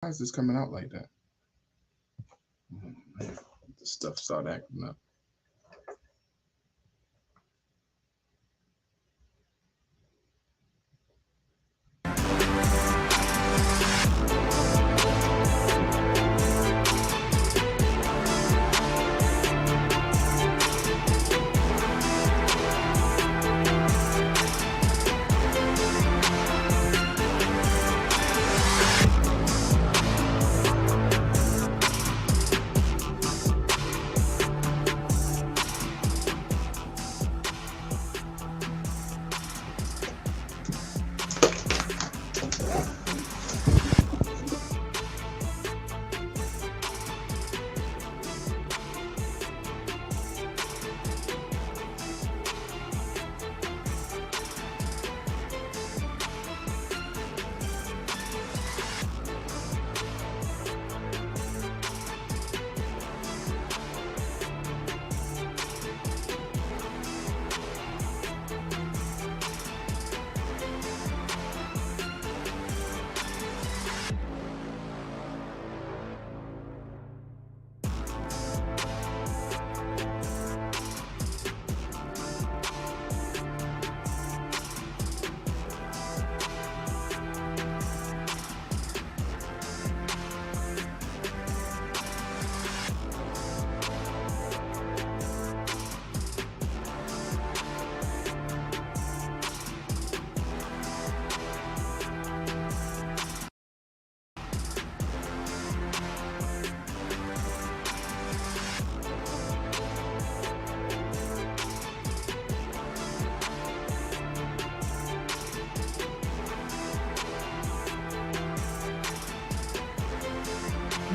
Why is this coming out like that? Oh, man. This stuff start acting up.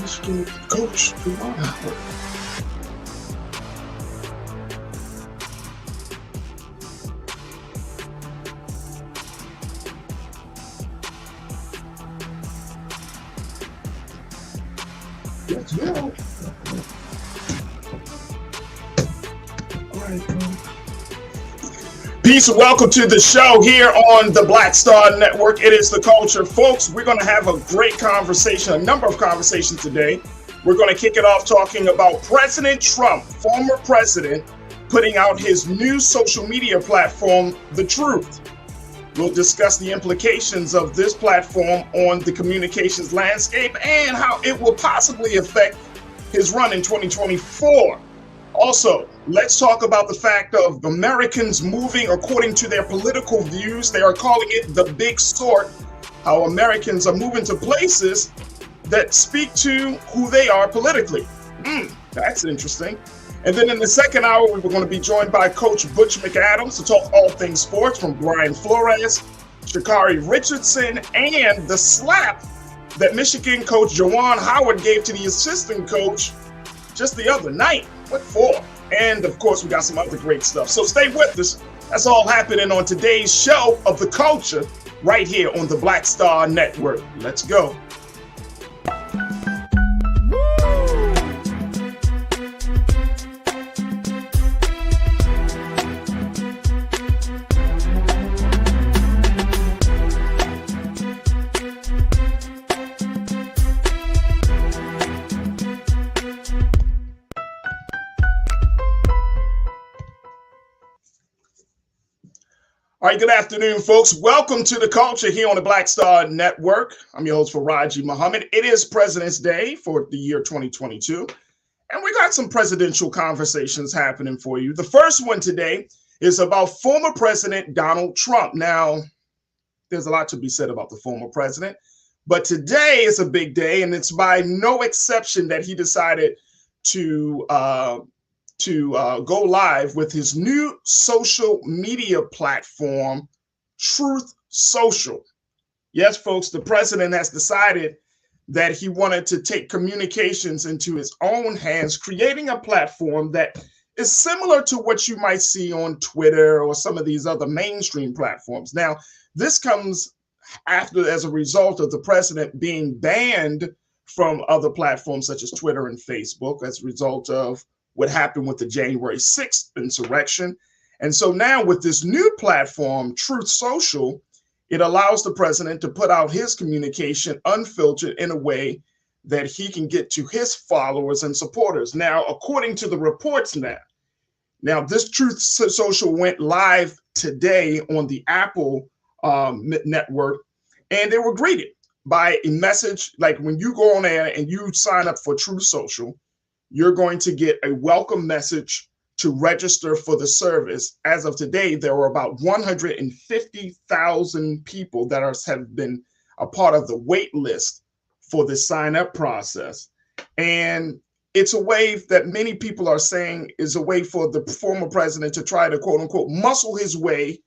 Michigan coach Juwan Howard. Let's go. All right, bro. Peace and welcome to the show here on the Black Star Network. It is the culture. Folks, we're going to have a great conversation, a number of conversations today. We're going to kick it off talking about President Trump, former president, putting out his new social media platform, The Truth. We'll discuss the implications of this platform on the communications landscape and how it will possibly affect his run in 2024. Also, let's talk about the fact of Americans moving according to their political views. They are calling it the big sort, how Americans are moving to places that speak to who they are politically. That's interesting. And then in the second hour, we were going to be joined by Coach Butch McAdams to talk all things sports, from Brian Flores, Sha'Carri Richardson, and the slap that Michigan coach Juwan Howard gave to the assistant coach just the other night. What for? And of course, we got some other great stuff. So stay with us. That's all happening on today's show of the culture right here on the Black Star Network. Let's go. All right, good afternoon, folks. Welcome to the culture here on the Black Star Network. I'm your host, Farajii Muhammad. It is President's Day for the year 2022, and we got some presidential conversations happening for you. The first one today is about former President Donald Trump. Now, there's a lot to be said about the former president, but today is a big day, and it's by no exception that he decided to go live with his new social media platform, Truth Social. Yes, folks, the president has decided that he wanted to take communications into his own hands, creating a platform that is similar to what you might see on Twitter or some of these other mainstream platforms. Now, this comes as a result of the president being banned from other platforms such as Twitter and Facebook as a result of what happened with the January 6th insurrection. And so now with this new platform, Truth Social, It allows the president to put out his communication unfiltered in a way that he can get to his followers and supporters. Now, according to the reports now this Truth Social went live today on the Apple network, and they were greeted by a message like when you go on there and you sign up for Truth Social, you're going to get a welcome message to register for the service. As of today, there were about 150,000 people that have been a part of the wait list for the sign up process. And it's a way that many people are saying is a way for the former president to try to, quote unquote, muscle his way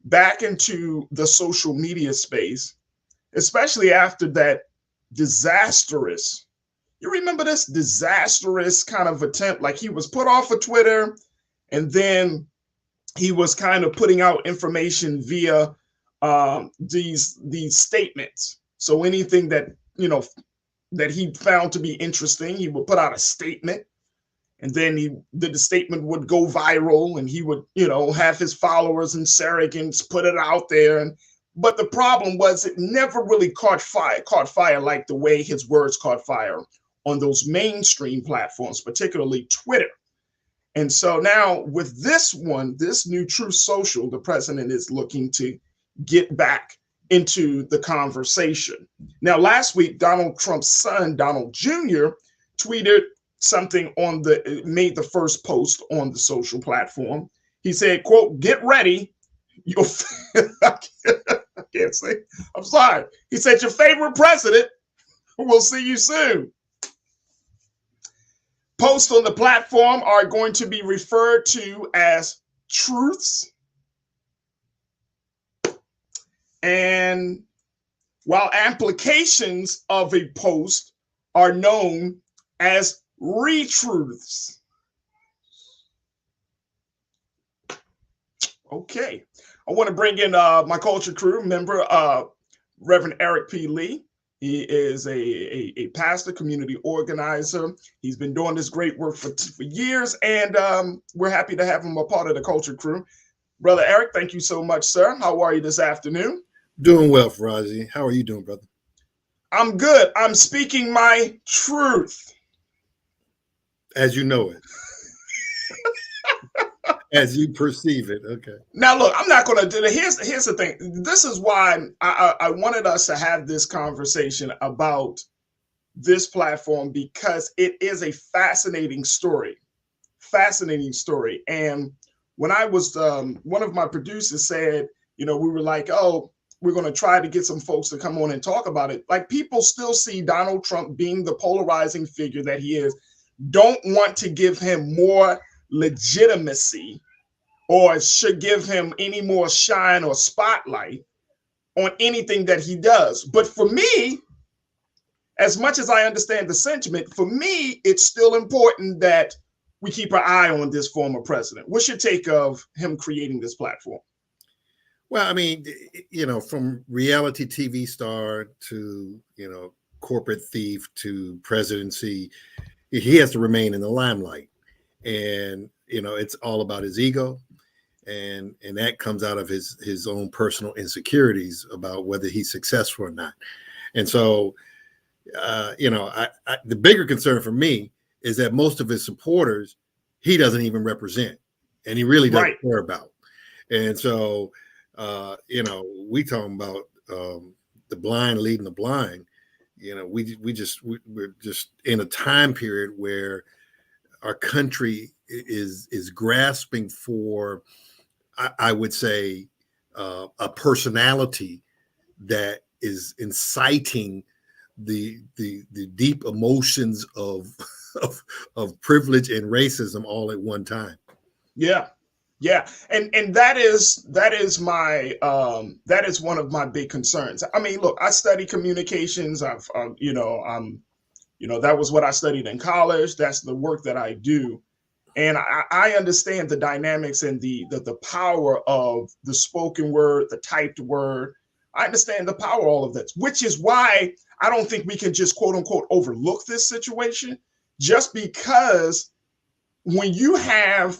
back into the social media space, especially after that disastrous, you remember this disastrous kind of attempt, like he was put off of Twitter and then he was kind of putting out information via these statements. So anything that, that he found to be interesting, he would put out a statement, and then the statement would go viral, and he would, have his followers and surrogates put it out there. But the problem was it never really caught fire like the way his words caught fire on those mainstream platforms, particularly Twitter. And so now with this new Truth Social, the president is looking to get back into the conversation. Now, last week, Donald Trump's son, Donald Jr., tweeted something made the first post on the social platform. He said, quote, "Get ready. I can't say, I'm sorry. He said, your favorite president will see you soon." Posts on the platform are going to be referred to as truths. And while applications of a post are known as retruths. Okay. I want to bring in my culture crew member, Reverend Eric P. Lee. He is a pastor, community organizer. He's been doing this great work for years, and we're happy to have him a part of the culture crew. Brother Eric, thank you so much, sir. How are you this afternoon? Doing well, Farajii. How are you doing, brother? I'm good. I'm speaking my truth. As you know it. As you perceive it. Okay. Now, look, I'm not going to do it. Here's the thing. This is why I wanted us to have this conversation about this platform, because it is a fascinating story. Fascinating story. And when I was, one of my producers said, we were like, oh, we're going to try to get some folks to come on and talk about it. Like, people still see Donald Trump being the polarizing figure that he is, don't want to give him more legitimacy or should give him any more shine or spotlight on anything that he does. But for me, as much as I understand the sentiment, for me, it's still important that we keep our eye on this former president. What's your take of him creating this platform? Well, I mean, from reality TV star to, corporate thief to presidency, he has to remain in the limelight. And, it's all about his ego. And that comes out of his own personal insecurities about whether he's successful or not. And so, the bigger concern for me is that most of his supporters, he doesn't even represent, and he really doesn't care about. And so, we talking about the blind leading the blind. We're just in a time period where our country is grasping for, I would say, a personality that is inciting the deep emotions of privilege and racism all at one time. Yeah. And that is my that is one of my big concerns. I mean, look, I study communications. I've that was what I studied in college. That's the work that I do. And I understand the dynamics and the power of the spoken word, the typed word. I understand the power of all of this, which is why I don't think we can just, quote unquote, overlook this situation, just because when you have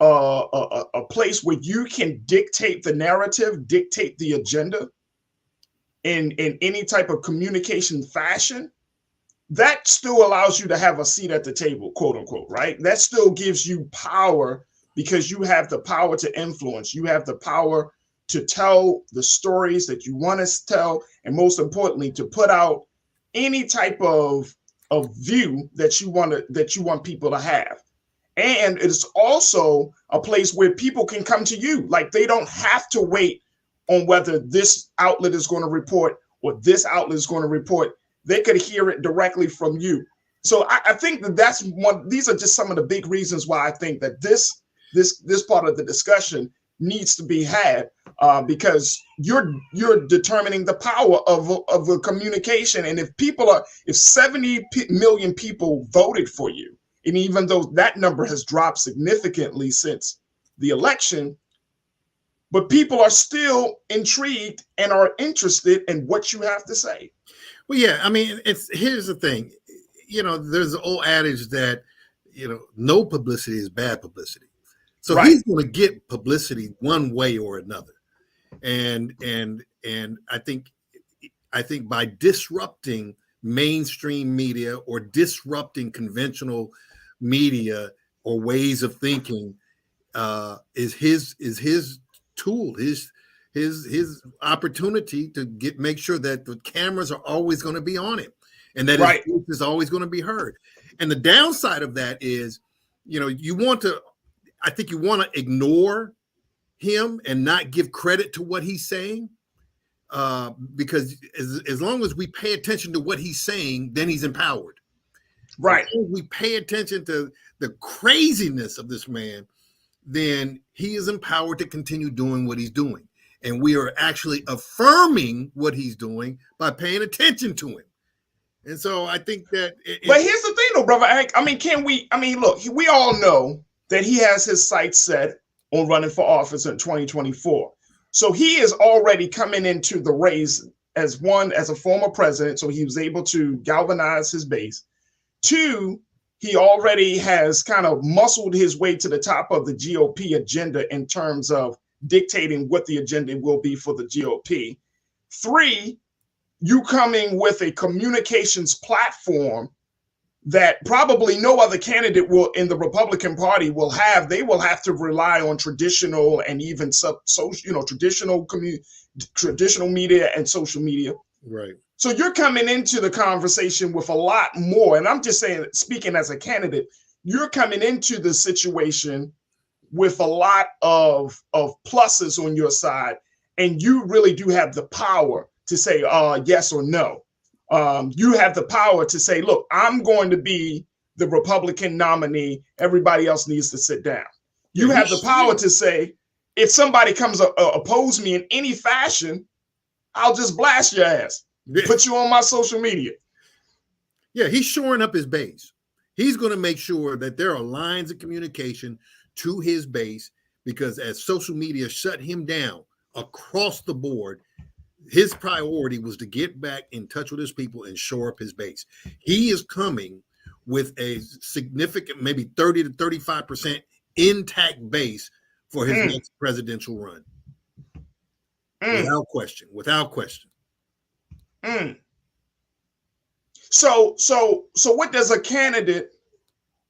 a place where you can dictate the narrative, dictate the agenda, in any type of communication fashion, that still allows you to have a seat at the table, quote unquote, right? That still gives you power because you have the power to influence. You have the power to tell the stories that you want to tell, and most importantly, to put out any type of view that you want people to have. And it's also a place where people can come to you. Like, they don't have to wait on whether this outlet is going to report or this outlet is going to report. They could hear it directly from you. So I think that's one. These are just some of the big reasons why I think that this part of the discussion needs to be had, because you're determining the power of the communication. And if 70 million people voted for you, and even though that number has dropped significantly since the election, but people are still intrigued and are interested in what you have to say. Well, yeah, I mean, here's the thing. There's an old adage that, no publicity is bad publicity. So right. He's going to get publicity one way or another. And I think by disrupting mainstream media or disrupting conventional media or ways of thinking is his tool, his opportunity to make sure that the cameras are always going to be on him and that right. His voice is always going to be heard. And the downside of that is, I think you want to ignore him and not give credit to what he's saying, because as long as we pay attention to what he's saying, then he's empowered. Right. If we pay attention to the craziness of this man, then he is empowered to continue doing what he's doing. And we are actually affirming what he's doing by paying attention to him. And so I think that... But here's the thing, though, brother. Look, we all know that he has his sights set on running for office in 2024. So he is already coming into the race as a former president. So he was able to galvanize his base. 2, he already has kind of muscled his way to the top of the GOP agenda in terms of dictating what the agenda will be for the GOP. 3, you coming with a communications platform that probably no other candidate will in the Republican Party will have. They will have to rely on traditional and even traditional media and social media. Right. So you're coming into the conversation with a lot more. And I'm just saying, speaking as a candidate, you're coming into the situation with a lot of pluses on your side. And you really do have the power to say yes or no. You have the power to say, look, I'm going to be the Republican nominee. Everybody else needs to sit down. You have the power to say, if somebody comes oppose me in any fashion, I'll just blast your ass. Put you on my social media. Yeah, he's shoring up his base. He's going to make sure that there are lines of communication to his base, because as social media shut him down across the board, his priority was to get back in touch with his people and shore up his base. He is coming with a significant, maybe 30 to 35% intact base for his next presidential run. Without question. So what does a candidate,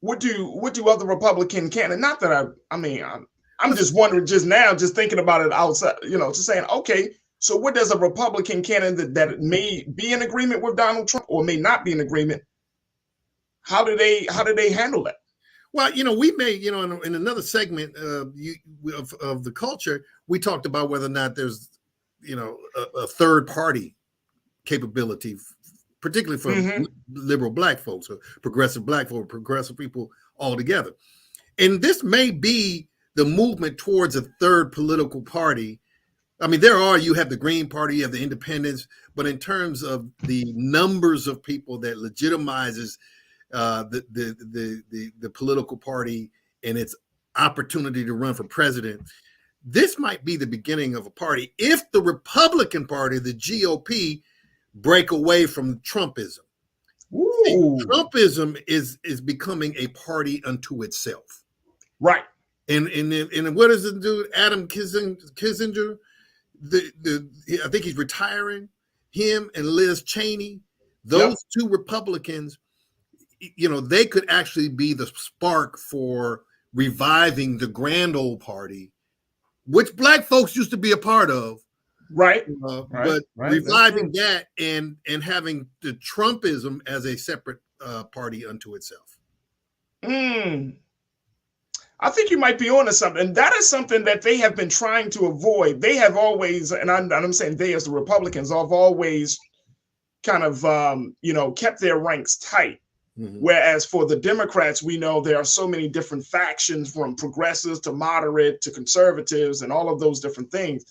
what do other Republican candidates, not that I'm just wondering just now, just thinking about it outside, just saying, okay, so what does a Republican candidate that may be in agreement with Donald Trump or may not be in agreement, how do they handle that? Well, we may, in another segment of the culture, we talked about whether or not there's, a third party capability, particularly for liberal Black folks or progressive Black folks, progressive people altogether. And this may be the movement towards a third political party. I mean, you have the Green Party, you have the Independents, but in terms of the numbers of people that legitimizes the political party and its opportunity to run for president, this might be the beginning of a party if the Republican Party, the GOP, break away from Trumpism. See, Trumpism is becoming a party unto itself. Right. And what does it do? Adam Kissinger, I think he's retiring. him and Liz Cheney, those two Republicans, you know, they could actually be the spark for reviving the grand old party, which black folks used to be a part of. Right. But reviving that and having the Trumpism as a separate party unto itself. I think you might be onto something. That is something that they have been trying to avoid. They have always, and I'm saying they as the Republicans have always kind of, kept their ranks tight. Whereas for the Democrats, we know there are so many different factions, from progressives to moderate to conservatives and all of those different things.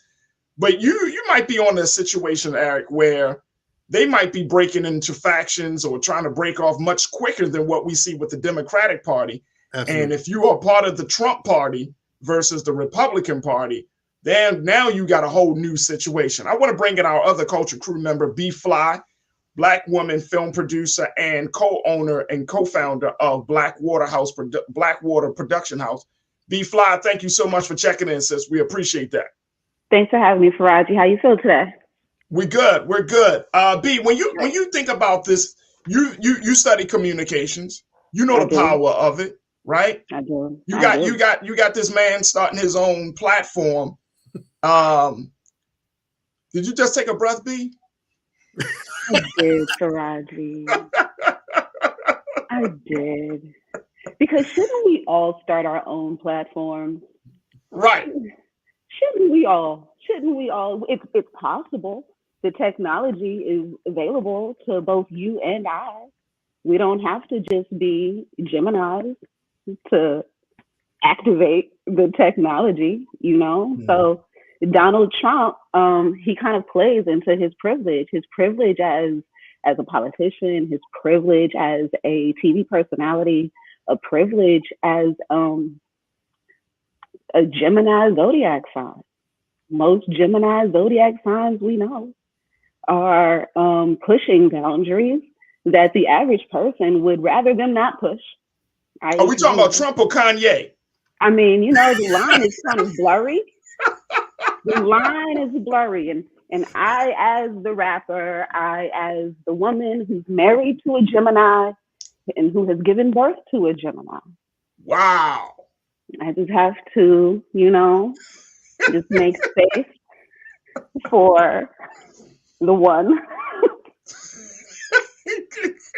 But you might be on a situation, Eric, where they might be breaking into factions or trying to break off much quicker than what we see with the Democratic Party. Absolutely. And if you are part of the Trump party versus the Republican Party, then now you got a whole new situation. I want to bring in our other culture crew member, B. Fly, Black woman film producer and co-owner and co-founder of Blackwater Production House. B. Fly, thank you so much for checking in, sis. We appreciate that. Thanks for having me, Farajii. How you feel today? We're good. We're good. B, when you think about this, you study communications. You know the power of it, right? I do. You got this man starting his own platform. Did you just take a breath, B? I did, Farajii. I did. Because shouldn't we all start our own platforms? Right. Shouldn't we all? It's possible. The technology is available to both you and I. We don't have to just be Geminis to activate the technology, you know? Yeah. So Donald Trump, he kind of plays into his privilege as a politician, his privilege as a TV personality, a privilege as a Gemini zodiac sign. Most Gemini zodiac signs we know are pushing boundaries that the average person would rather them not push. Are we talking about Trump or Kanye? I mean, you know, the line is kind of blurry. The line is blurry. And I, as the rapper, I, as the woman who's married to a Gemini and who has given birth to a Gemini. Wow. I just have to, you know, just make space for the one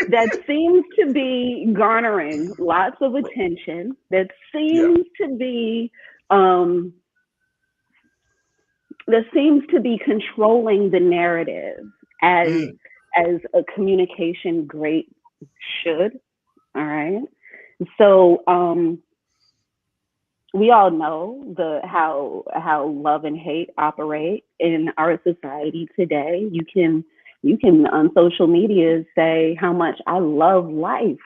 that seems to be garnering lots of attention, that seems to be controlling the narrative as a communication great should. All right. So we all know how love and hate operate in our society today. You can on social media say how much I love life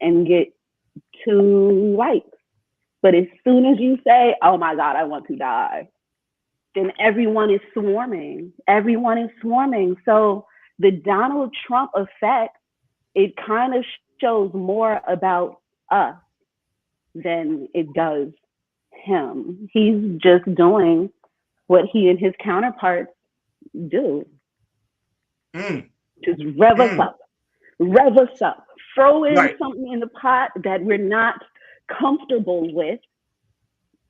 and get 2 likes. But as soon as you say, oh my God, I want to die, then everyone is swarming. So the Donald Trump effect, it kind of shows more about us than it does him. He's just doing what he and his counterparts do. Just rev us up, throw in something in the pot that we're not comfortable with,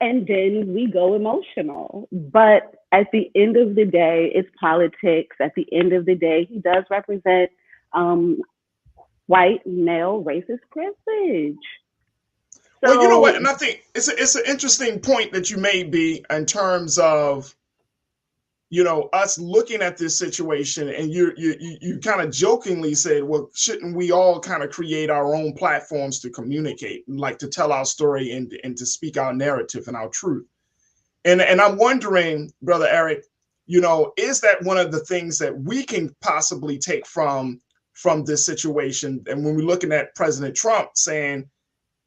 and then we go emotional. But at the end of the day, it's politics. At the end of the day, he does represent white male racist privilege. So, well, you know what? And I think it's an interesting point that you made, B, in terms of, you know, us looking at this situation, and you kind of jokingly said, well, shouldn't we all kind of create our own platforms to communicate, and like to tell our story and to speak our narrative and our truth? And I'm wondering, Brother Eric, you know, is that one of the things that we can possibly take from this situation? And when we're looking at President Trump saying,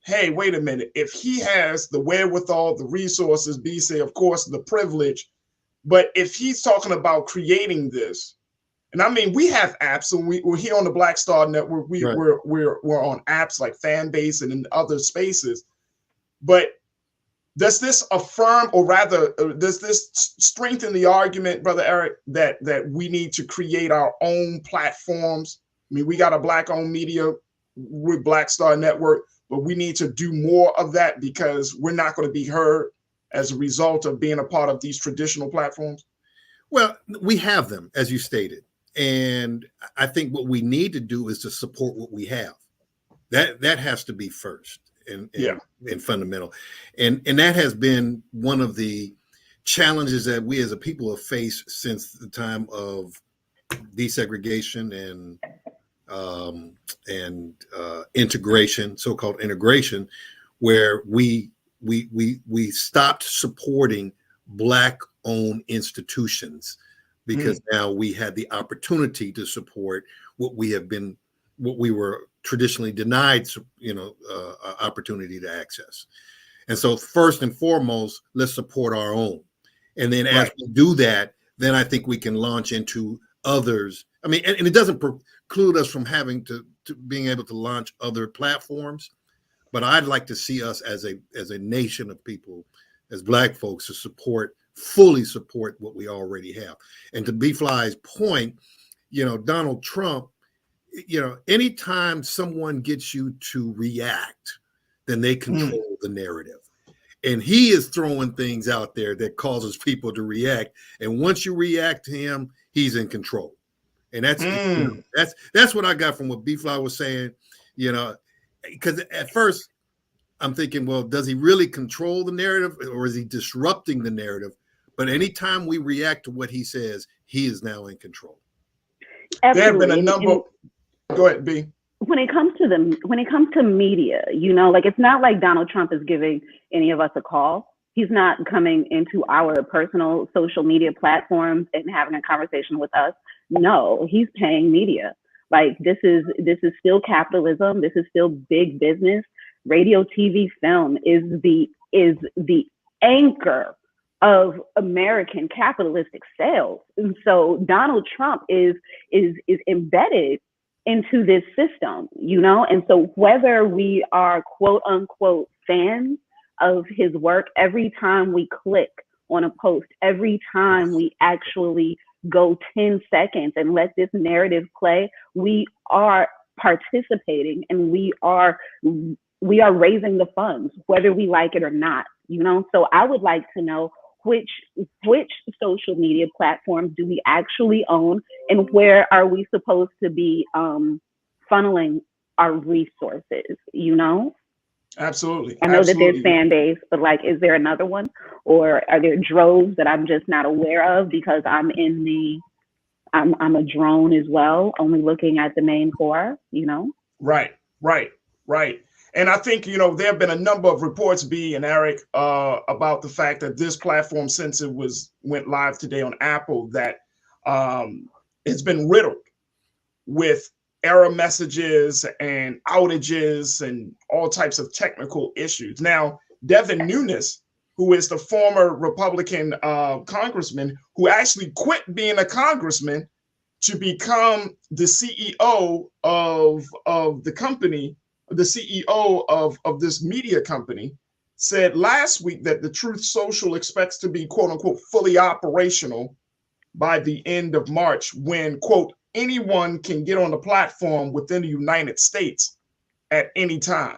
hey, wait a minute, if he has the wherewithal, the resources, B, say, of course, the privilege, but if he's talking about creating this, and I mean, we have apps, and we're here on the Black Star Network. We're on apps like Fanbase and in other spaces. But does this affirm, or rather, does this strengthen the argument, Brother Eric, that we need to create our own platforms? I mean, we got a Black-owned media with Black Star Network, but we need to do more of that because we're not going to be heard as a result of being a part of these traditional platforms? Well, we have them, as you stated. And I think what we need to do is to support what we have. That has to be first and fundamental. And that has been one of the challenges that we as a people have faced since the time of desegregation and integration, so-called integration, where we stopped supporting Black-owned institutions because now we had the opportunity to support what we were traditionally denied, opportunity to access. And so first and foremost, let's support our own. And then as we do that, then I think we can launch into others. I mean, and it doesn't preclude us from having to being able to launch other platforms, but I'd like to see us as a nation of people, as Black folks, to fully support what we already have. And to B-Fly's point, Donald Trump, anytime someone gets you to react, then they control the narrative. And he is throwing things out there that causes people to react. And once you react to him, he's in control. And that's what I got from what B-Fly was saying, because at first I'm thinking, well, does he really control the narrative, or is he disrupting the narrative? But anytime we react to what he says, he is now in control. Absolutely. There have been a number. Go ahead, B. When it comes to media, it's not like Donald Trump is giving any of us a call. He's not coming into our personal social media platforms and having a conversation with us. No, he's paying media. Like this is still capitalism. This is still big business. Radio, TV, film is the anchor of American capitalistic sales. And so Donald Trump is embedded into this system, and so whether we are quote unquote fans of his work, every time we click on a post, every time we actually go 10 seconds and let this narrative play, we are participating and we are raising the funds, whether we like it or not, So I would like to know which social media platforms do we actually own, and where are we supposed to be funneling our resources, Absolutely. I know that there's fan base, but is there another one, or are there droves that I'm just not aware of because I'm a drone as well, only looking at the main core, Right. And I think, there have been a number of reports, B and Eric, about the fact that this platform, since it went live today on Apple, that it's been riddled with error messages and outages and all types of technical issues. Now, Devin Nunes, who is the former Republican congressman who actually quit being a congressman to become the CEO of the company, the CEO of this media company, said last week that the Truth Social expects to be, quote unquote, fully operational by the end of March, when, quote, anyone can get on the platform within the United States at any time.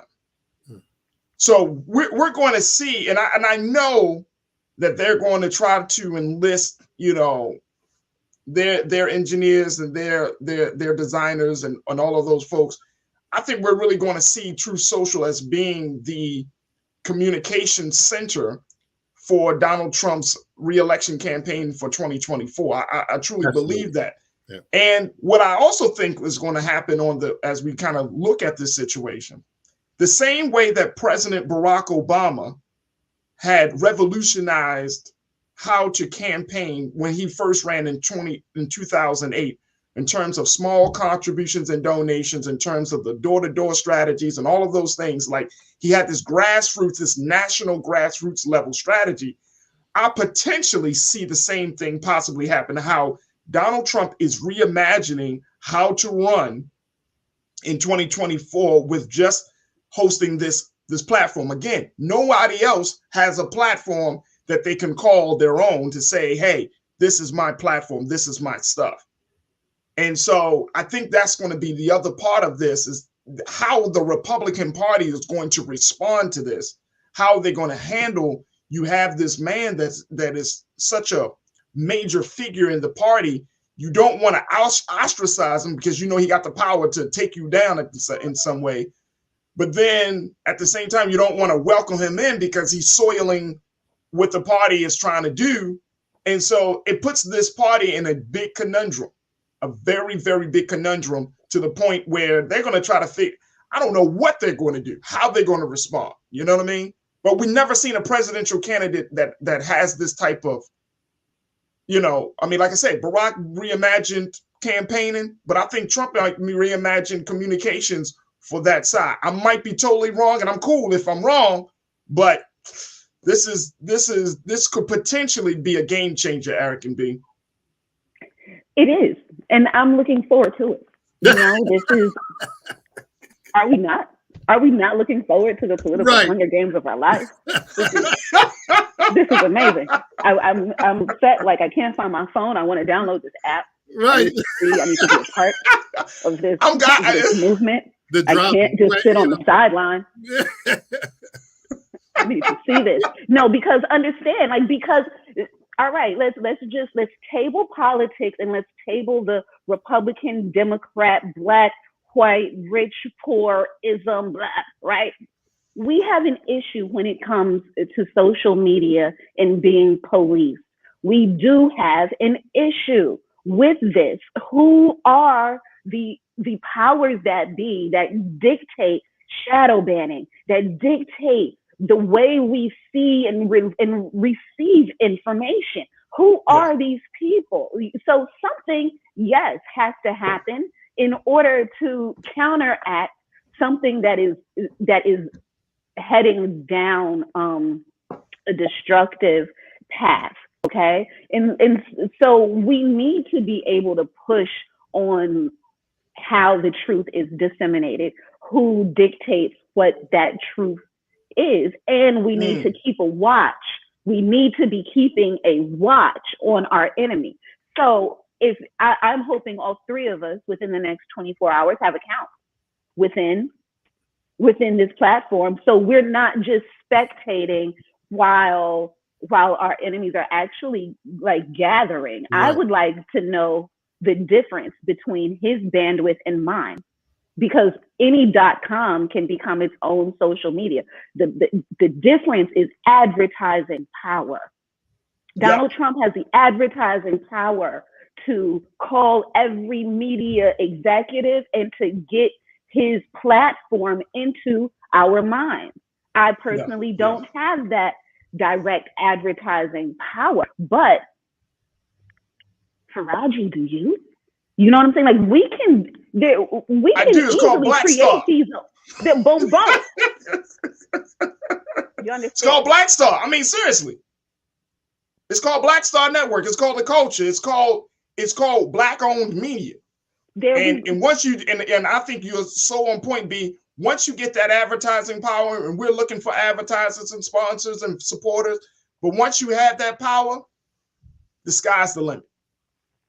So we're going to see, and I know that they're going to try to enlist, their engineers and their designers and all of those folks. I think we're really going to see Truth Social as being the communication center for Donald Trump's reelection campaign for 2024. I truly believe that. Yeah. And what I also think is going to happen as we kind of look at this situation, the same way that President Barack Obama had revolutionized how to campaign when he first ran in 2008, in terms of small contributions and donations, in terms of the door-to-door strategies and all of those things. Like, he had this national grassroots level strategy. I potentially see the same thing possibly happen, how Donald Trump is reimagining how to run in 2024 with just hosting this this platform. Again, nobody else has a platform that they can call their own to say, hey, this is my platform, this is my stuff. And so I think that's going to be the other part of this, is how the Republican Party is going to respond to this, how they're going to handle. You have this man that is such a major figure in the party. You don't want to ostracize him because you know he got the power to take you down in some way. But then at the same time, you don't want to welcome him in because he's soiling what the party is trying to do. And so it puts this party in a big conundrum, a very, very big conundrum, to the point where they're going to try to figure, I don't know what they're going to do, how they're going to respond. You know what I mean? But we've never seen a presidential candidate that has this type of, you know, I mean, like I said, Barack reimagined campaigning, but I think Trump reimagined communications for that side. I might be totally wrong, and I'm cool if I'm wrong, but this could potentially be a game changer, Eric and B. It is, and I'm looking forward to it. You know, this is. Are we not? Are we not looking forward to the political Hunger Games of our life? This is amazing. I'm upset. Like, I can't find my phone. I want to download this app. Right. I need to be a part of this movement. I can't just sit on the sideline. I need to see this. No, because understand, all right, let's table politics and let's table the Republican, Democrat, Black, white, rich, poor, ism, blah, right? We have an issue when it comes to social media and being policed. We do have an issue with this. Who are the powers that be that dictate shadow banning, that dictate the way we see and receive information? Who are these people? So something, yes, has to happen in order to counteract something that is heading down a destructive path. Okay, and so we need to be able to push on how the truth is disseminated, who dictates what that truth is, and we need to keep a watch. We need to be keeping a watch on our enemy. So if I'm hoping all three of us within the next 24 hours have accounts within this platform, so we're not just spectating while our enemies are actually like gathering. Right. I would like to know the difference between his bandwidth and mine, because any .com can become its own social media. The difference is advertising power. Donald Trump has the advertising power to call every media executive and to get his platform into our minds. I personally don't have that direct advertising power, but Farajii, do you? You know what I'm saying? Like we can easily create these. Boom, boom. You understand? It's called Black Star. I mean, seriously, it's called Black Star Network. It's called The Culture. It's called Black-owned media. And once you and I think you're so on point, B. Once you get that advertising power, and we're looking for advertisers and sponsors and supporters, but once you have that power, the sky's the limit.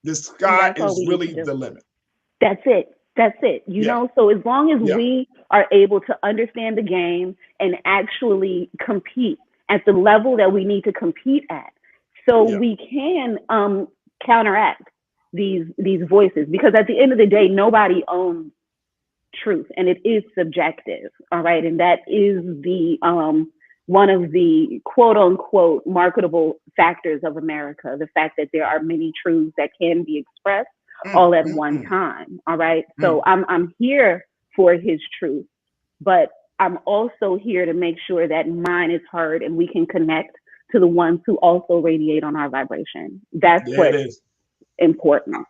The sky is really the limit. That's it. You know, so as long as we are able to understand the game and actually compete at the level that we need to compete at, so we can counteract these voices, because at the end of the day, nobody owns truth, and it is subjective. All right, and that is the one of the quote unquote marketable factors of America, the fact that there are many truths that can be expressed all at one time. All right, so I'm here for his truth, but I'm also here to make sure that mine is heard and we can connect to the ones who also radiate on our vibration. That's what's important.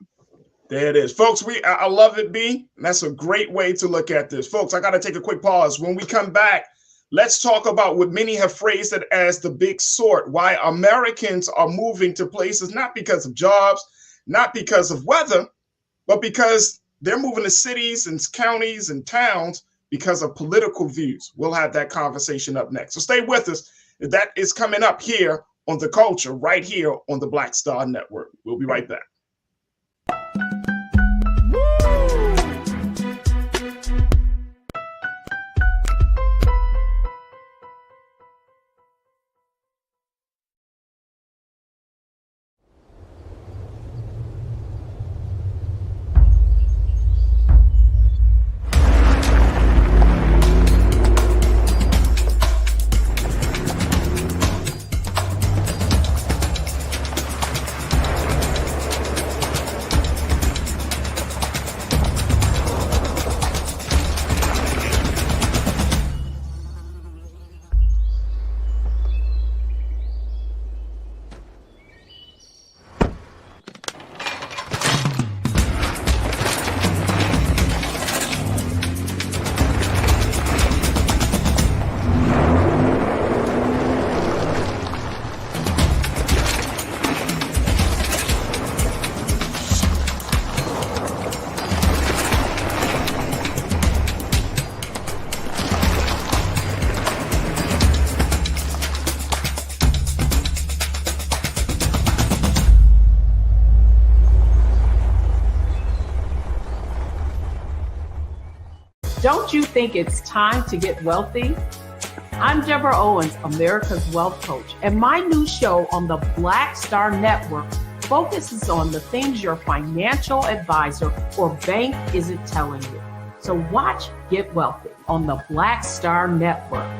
There it is, folks. I love it, B. That's a great way to look at this, folks. I got to take a quick pause. When we come back, let's talk about what many have phrased it as the big sort. Why Americans are moving to places not because of jobs, not because of weather, but because they're moving to cities and counties and towns because of political views. We'll have that conversation up next. So stay with us. That is coming up here on The Culture, right here on the Black Star Network. We'll be right back. Don't you think it's time to get wealthy? I'm Deborah Owens, America's Wealth Coach, and my new show on the Black Star Network focuses on the things your financial advisor or bank isn't telling you. So watch Get Wealthy on the Black Star Network.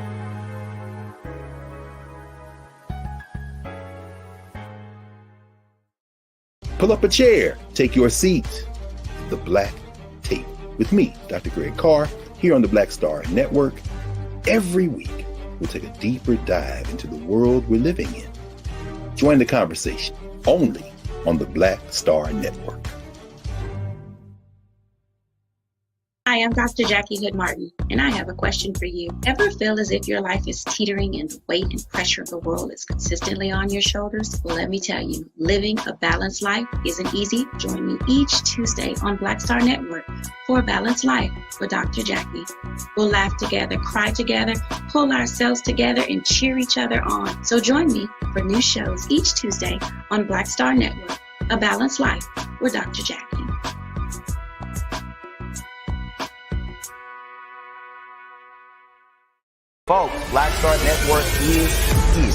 Pull up a chair, take your seat. The Black Tape with me, Dr. Greg Carr, here on the Black Star Network. Every week, we'll take a deeper dive into the world we're living in. Join the conversation only on the Black Star Network. Hi, I'm Dr. Jackie Hood Martin, and I have a question for you. Ever feel as if your life is teetering and the weight and pressure of the world is consistently on your shoulders? Well, let me tell you, living a balanced life isn't easy. Join me each Tuesday on Black Star Network for A Balanced Life with Dr. Jackie. We'll laugh together, cry together, pull ourselves together, and cheer each other on. So join me for new shows each Tuesday on Black Star Network, A Balanced Life with Dr. Jackie. Folks, Black Star Network is here.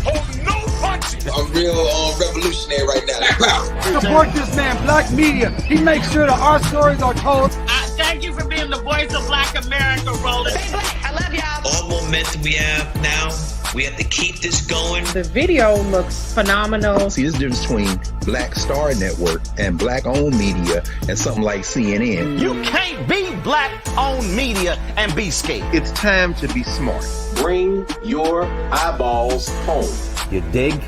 Oh, no punches! I'm real revolutionary right now. Support this man, Black Media. He makes sure that our stories are told. Thank you for being the voice of Black America, Roland. Stay black. I love y'all. All momentum we have now, we have to keep this going. The video looks phenomenal. See, there's a difference between Black Star Network and Black-owned media and something like CNN. You can't be Black-owned media and be scared. It's time to be smart. Bring your eyeballs home. You dig?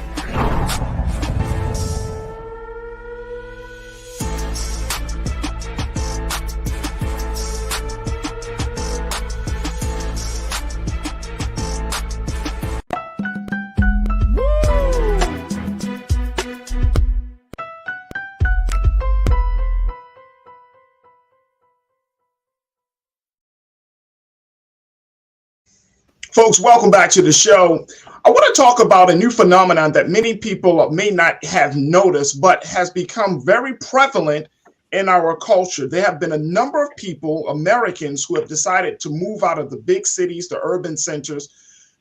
Folks, welcome back to the show. I want to talk about a new phenomenon that many people may not have noticed, but has become very prevalent in our culture. There have been a number of people, Americans, who have decided to move out of the big cities, the urban centers,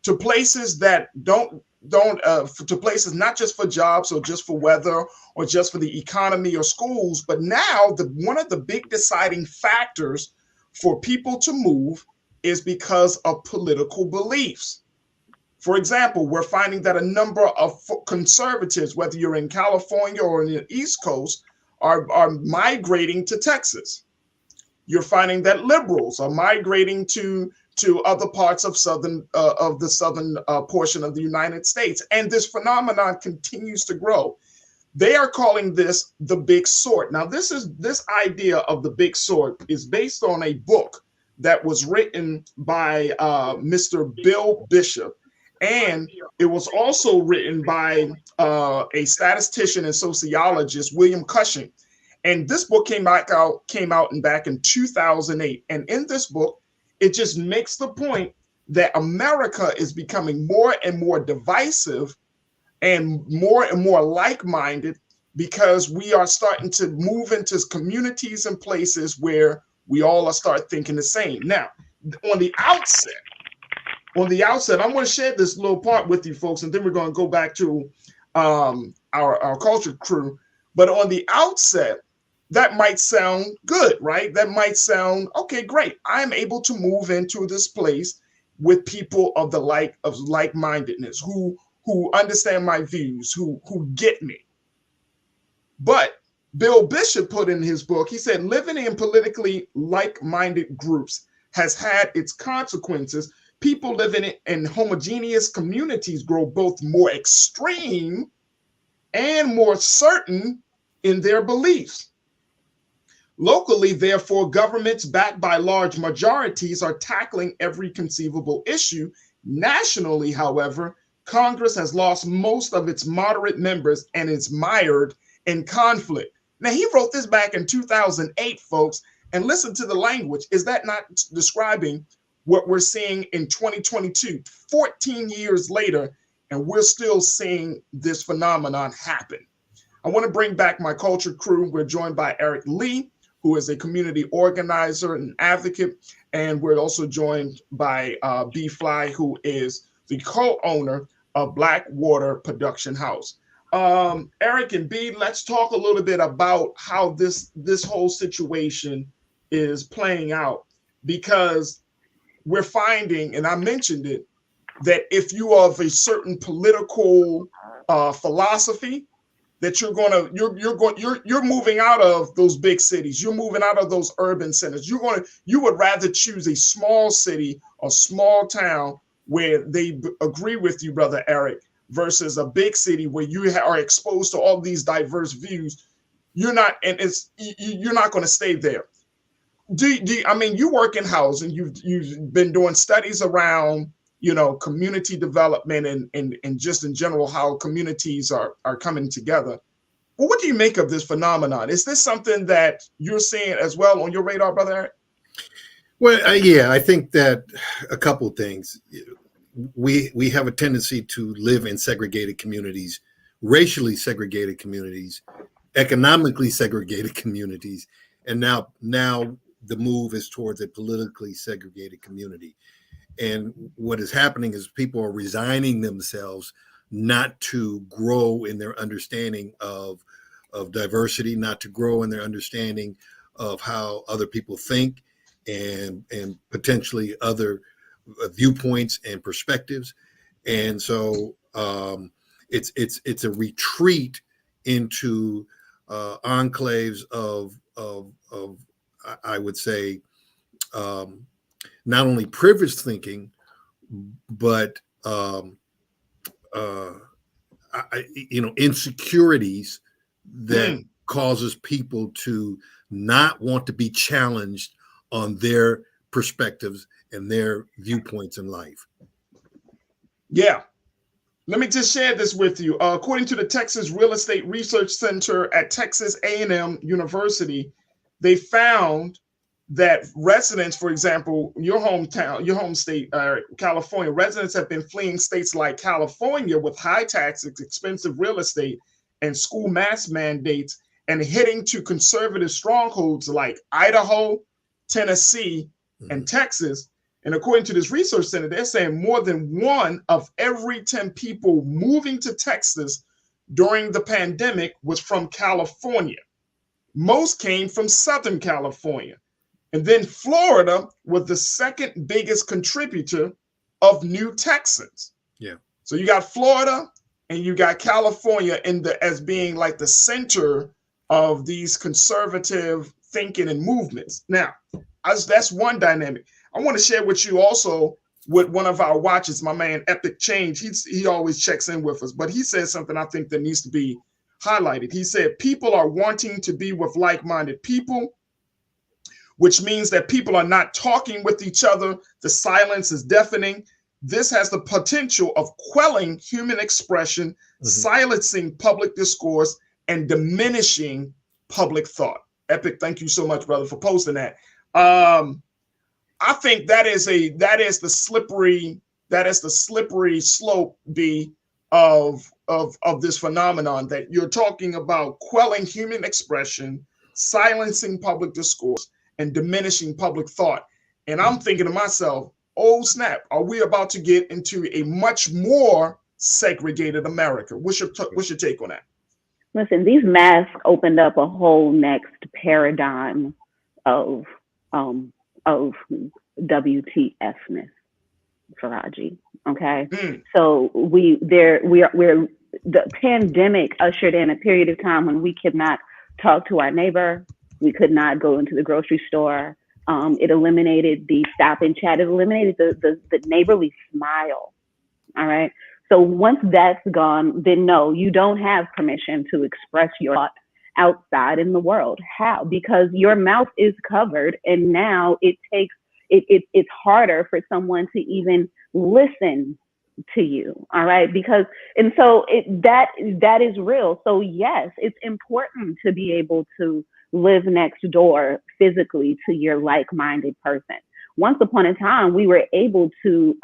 to places that to places not just for jobs or just for weather or just for the economy or schools, but now one of the big deciding factors for people to move is because of political beliefs. For example, we're finding that a number of conservatives, whether you're in California or in the East Coast, are migrating to Texas. You're finding that liberals are migrating to other parts of the southern portion of the United States. And this phenomenon continues to grow. They are calling this the big sort. Now, this idea of the big sort is based on a book that was written by Mr. Bill Bishop. And it was also written by a statistician and sociologist, William Cushing. And this book came out back in 2008. And in this book, it just makes the point that America is becoming more and more divisive and more like-minded, because we are starting to move into communities and places where we all are start thinking the same. Now, on the outset, I'm going to share this little part with you folks, and then we're going to go back to our culture crew. But on the outset, that might sound good, right? That might sound, okay, great. I'm able to move into this place with people of like-mindedness, who understand my views, who get me. But Bill Bishop put in his book, he said, living in politically like-minded groups has had its consequences. People living in homogeneous communities grow both more extreme and more certain in their beliefs. Locally, therefore, governments backed by large majorities are tackling every conceivable issue. Nationally, however, Congress has lost most of its moderate members and is mired in conflict. Now, he wrote this back in 2008, folks, and listen to the language. Is that not describing what we're seeing in 2022, 14 years later, and we're still seeing this phenomenon happen? I want to bring back my culture crew. We're joined by Eric Lee, who is a community organizer and advocate, and we're also joined by B. Fly, who is the co-owner of Blackwater Production House. Eric and B, let's talk a little bit about how this whole situation is playing out, because we're finding, and I mentioned it, that if you are of a certain political philosophy, that you're moving out of those big cities, you're moving out of those urban centers. You would rather choose a small city or small town where they agree with you, Brother Eric, versus a big city where you are exposed to all these diverse views. You're not going to stay there. I mean, you work in housing. You've been doing studies around, community development and just in general how communities are coming together. Well, what do you make of this phenomenon? Is this something that you're seeing as well on your radar, Brother Eric? Well, yeah, I think that a couple of things. We have a tendency to live in segregated communities, racially segregated communities, economically segregated communities, and now the move is towards a politically segregated community. And what is happening is people are resigning themselves not to grow in their understanding of diversity, not to grow in their understanding of how other people think and potentially other viewpoints and perspectives. And so it's a retreat into enclaves of I would say not only privileged thinking, but insecurities that causes people to not want to be challenged on their perspectives and their viewpoints in life. Yeah. Let me just share this with you. According to the Texas Real Estate Research Center at Texas A&M University, they found that residents, for example, your hometown, your home state, California, residents have been fleeing states like California with high taxes, expensive real estate, and school mask mandates, and heading to conservative strongholds like Idaho, Tennessee, and Texas. And according to this research center, they're saying more than 1 of every 10 people moving to Texas during the pandemic was from California. Most came from Southern California. And then Florida was the second biggest contributor of new Texans. Yeah. So you got Florida and you got California as being like the center of these conservative thinking and movements. Now, that's one dynamic. I want to share with you also with one of our watchers, my man Epic Change. He always checks in with us, but he said something I think that needs to be highlighted. He said people are wanting to be with like-minded people, which means that people are not talking with each other. The silence is deafening. This has the potential of quelling human expression, silencing public discourse, and diminishing public thought. Epic, thank you so much, brother, for posting that. I think that is the slippery slope of this phenomenon that you're talking about, quelling human expression, silencing public discourse, and diminishing public thought. And I'm thinking to myself, oh snap, are we about to get into a much more segregated America? What's your take on that? Listen, these masks opened up a whole next paradigm of WTFness, Farajii. Okay, so the pandemic ushered in a period of time when we could not talk to our neighbor, we could not go into the grocery store. It eliminated the stop and chat. It eliminated the neighborly smile. All right. So once that's gone, then no, you don't have permission to express your thought outside in the world. How? Because your mouth is covered, and now it's harder for someone to even listen to you. All right. That is real. So yes, it's important to be able to live next door physically to your like-minded person. Once upon a time, we were able to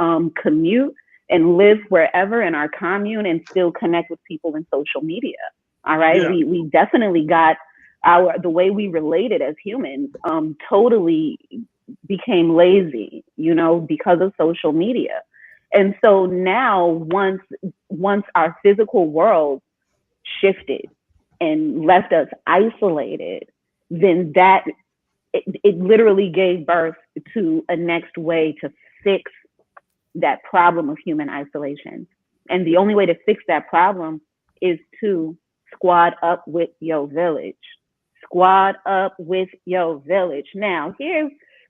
commute and live wherever in our commune and still connect with people in social media. All right. Yeah. We definitely got the way we related as humans totally became lazy, because of social media. And so now once our physical world shifted and left us isolated, then it literally gave birth to a next way to fix that problem of human isolation. And the only way to fix that problem is to squad up with your village. Squad up with your village. Now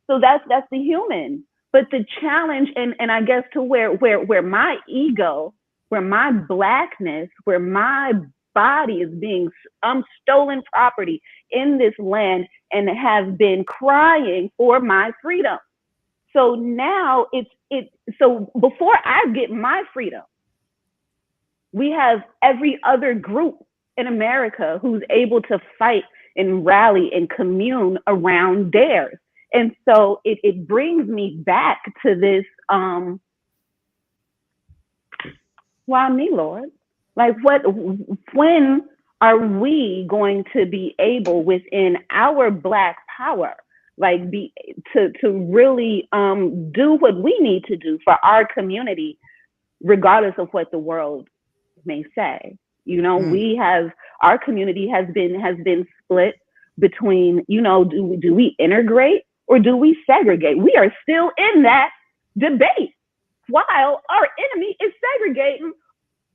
so that's the human. But the challenge, and I guess to where my ego, where my blackness, where my body is being stolen property in this land and have been crying for my freedom. So now so before I get my freedom, we have every other group in America who's able to fight and rally and commune around theirs. And so it brings me back to this, why me, Lord? Like when are we going to be able within our Black power, to really do what we need to do for our community, regardless of what the world may say? Our community has been split between, do we integrate or do we segregate? We are still in that debate while our enemy is segregating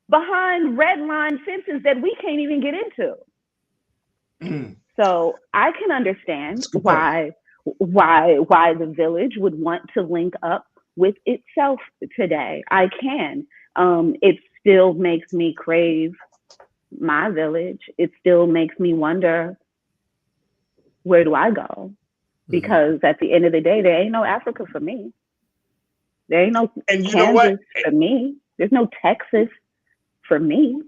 behind red line fences that we can't even get into. So I can understand why the village would want to link up with itself today. I can. It still makes me crave my village. It still makes me wonder, where do I go? Because at the end of the day, there ain't no Africa for me. There ain't no Kansas for me. There's no Texas for me.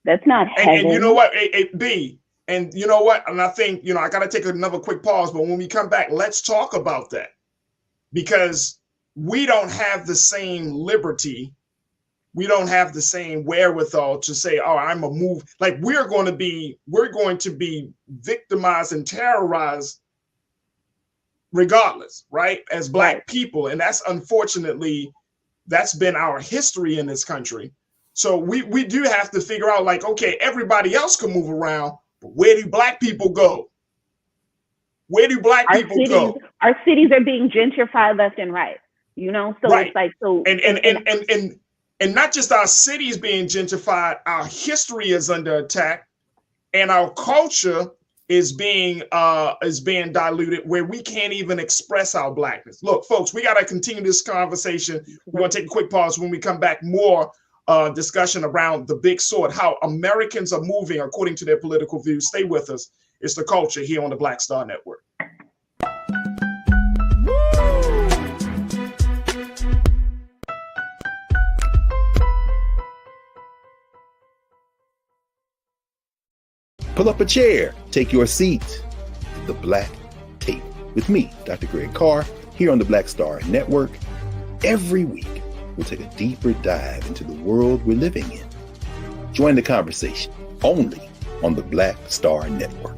That's not heaven. And you know what, B, and you know what? And I think, I got to take another quick pause, but when we come back, let's talk about that, because we don't have the same liberty. We don't have the same wherewithal to say, oh, I'm a move. Like we're going to be victimized and terrorized regardless, right? As Black people. And that's unfortunately, that's been our history in this country. So we do have to figure out, okay, everybody else can move around, but where do Black people go? Where do Black people go? Our cities are being gentrified left and right, So it's like, so. And not just our cities being gentrified, our history is under attack, and our culture is being diluted, where we can't even express our Blackness. Look, folks, we got to continue this conversation. We're going to take a quick pause. When we come back, more discussion around the big sword, how Americans are moving according to their political views. Stay with us. It's The Culture here on the Black Star Network. Pull up a chair, take your seat. The Black Tape with me, Dr. Greg Carr, here on the Black Star Network. Every week, we'll take a deeper dive into the world we're living in. Join the conversation only on the Black Star Network.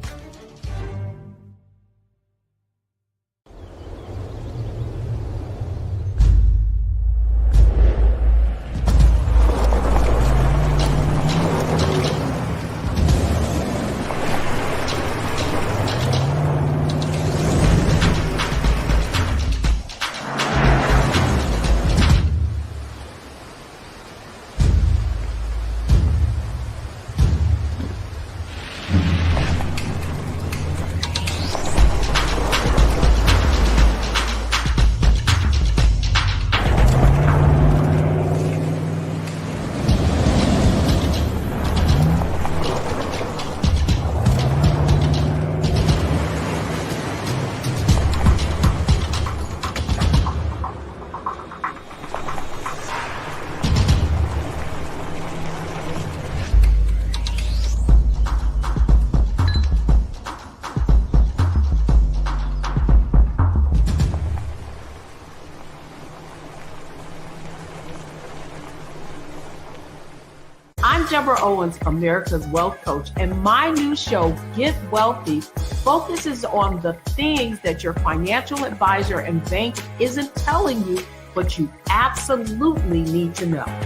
I'm Deborah Owens, America's Wealth Coach, and my new show, Get Wealthy, focuses on the things that your financial advisor and bank isn't telling you, but you absolutely need to know.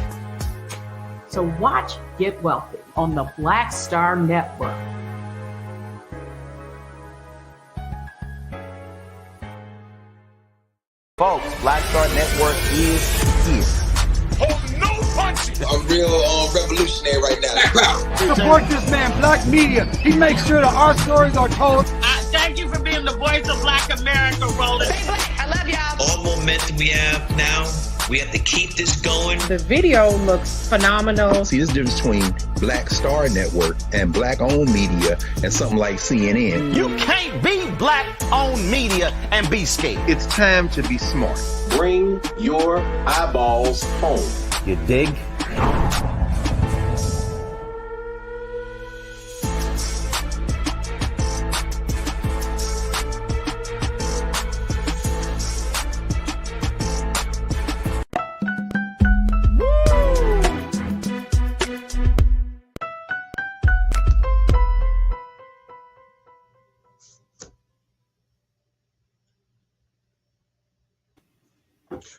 So watch Get Wealthy on the Black Star Network. Folks, Black Star Network is here. Oh, no punches! I'm real revolutionary right now. Support this man, Black Media. He makes sure that our stories are told. Thank you for being the voice of Black America, Roland. Stay black. I love y'all. All momentum we have now, we have to keep this going. The video looks phenomenal. See, there's a difference between Black Star Network and Black-owned media and something like CNN. You can't be Black-owned media and be scared. It's time to be smart. Bring your eyeballs home. You dig?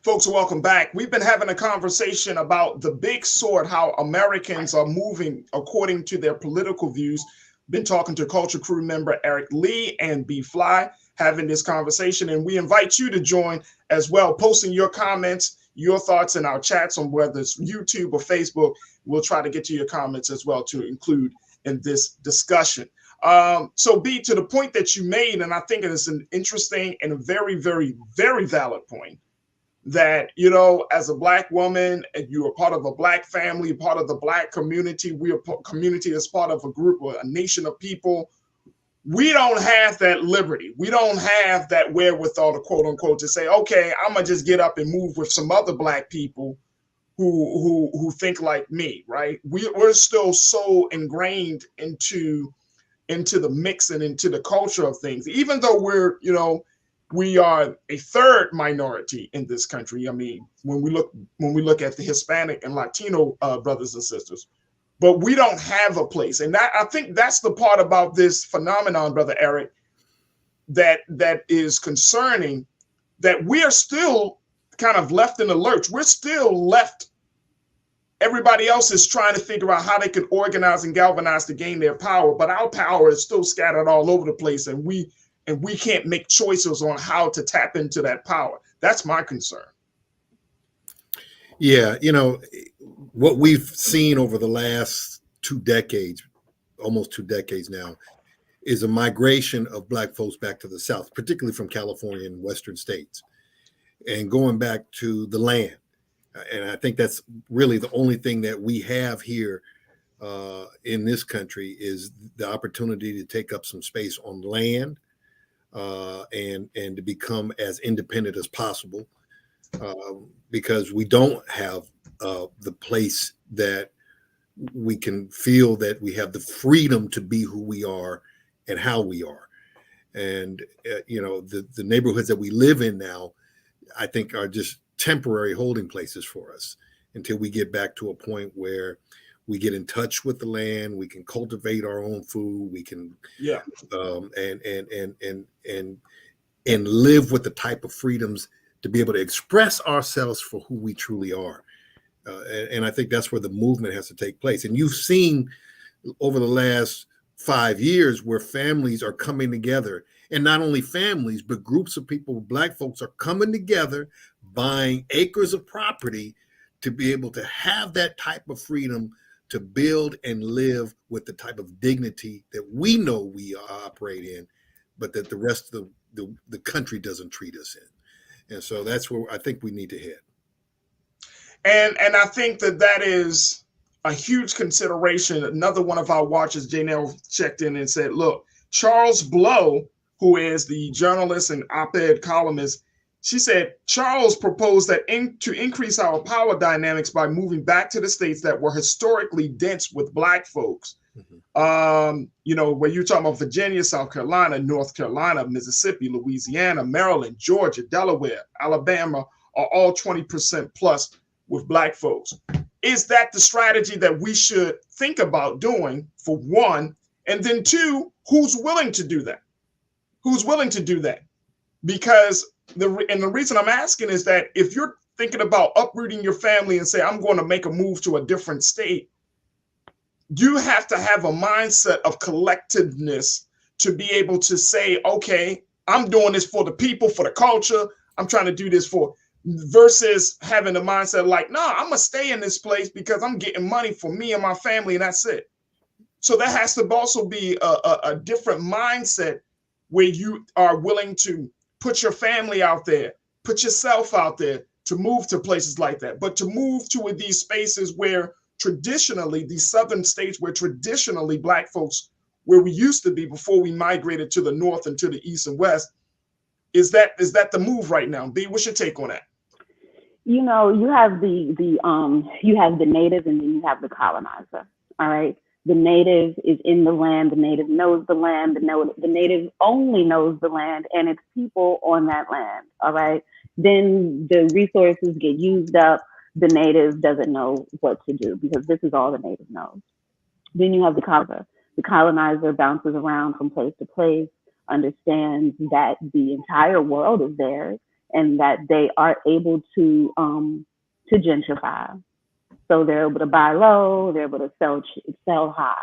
Folks, welcome back. We've been having a conversation about the big sword, how Americans are moving according to their political views. Been talking to Culture Crew member Eric Lee and B Fly, having this conversation, and we invite you to join as well, posting your comments, your thoughts in our chats on whether it's YouTube or Facebook. We'll try to get to your comments as well to include in this discussion. So B, to the point that you made, and I think it is an interesting and a very, very, very valid point, that, you know, as a Black woman, and you are part of a Black family, part of the Black community, we are a community that's part of a group or a nation of people. We don't have that liberty. We don't have that wherewithal to quote unquote to say, okay, I'm gonna just get up and move with some other Black people who think like me, right? We're still so ingrained into the mix and into the culture of things, even though we're, you know, we are a third minority in this country. I mean, when we look at the Hispanic and Latino brothers and sisters, but we don't have a place. And that, I think that's the part about this phenomenon, Brother Eric, that is concerning, that we are still kind of left in the lurch. We're still left. Everybody else is trying to figure out how they can organize and galvanize to gain their power, but our power is still scattered all over the place, and we can't make choices on how to tap into that power. That's my concern. Yeah, you know, what we've seen over the last 2 decades, almost 2 decades now, is a migration of Black folks back to the South, particularly from California and Western states, and going back to the land. And I think that's really the only thing that we have here in this country is the opportunity to take up some space on land and to become as independent as possible, because we don't have the place that we can feel that we have the freedom to be who we are and how we are. And, you know, the neighborhoods that we live in now, I think are just temporary holding places for us until we get back to a point where we get in touch with the land, we can cultivate our own food, we can and live with the type of freedoms to be able to express ourselves for who we truly are. And I think that's where the movement has to take place. And you've seen over the last 5 years where families are coming together, and not only families, but groups of people, Black folks are coming together, buying acres of property to be able to have that type of freedom to build and live with the type of dignity that we know we operate in, but that the rest of the country doesn't treat us in. And so that's where I think we need to head. And I think that is a huge consideration. Another one of our watchers, Janelle, checked in and said, look, Charles Blow, who is the journalist and op-ed columnist, she said, Charles proposed that to increase our power dynamics by moving back to the states that were historically dense with Black folks. When you're talking about Virginia, South Carolina, North Carolina, Mississippi, Louisiana, Maryland, Georgia, Delaware, Alabama are all 20% plus with Black folks. Is that the strategy that we should think about doing, for one? And then two, who's willing to do that? Who's willing to do that? Because the reason I'm asking is that if you're thinking about uprooting your family and say, I'm going to make a move to a different state, you have to have a mindset of collectiveness to be able to say, okay, I'm doing this for the people, for the culture. I'm trying to do this versus having a mindset like, no, I'm gonna stay in this place because I'm getting money for me and my family, and that's it. So that has to also be a different mindset where you are willing to put your family out there, put yourself out there to move to places like that, but to move to these spaces where traditionally, these southern states where traditionally Black folks, where we used to be before we migrated to the north and to the east and west, is that the move right now? B, what's your take on that? You have you have the native, and then you have the colonizer. All right. The native is in the land. The native knows the land. The native only knows the land and its people on that land. All right. Then the resources get used up. The native doesn't know what to do because this is all the native knows. Then you have the colonizer. The colonizer bounces around from place to place, understands that the entire world is theirs and that they are able to gentrify. So they're able to buy low, they're able to sell high.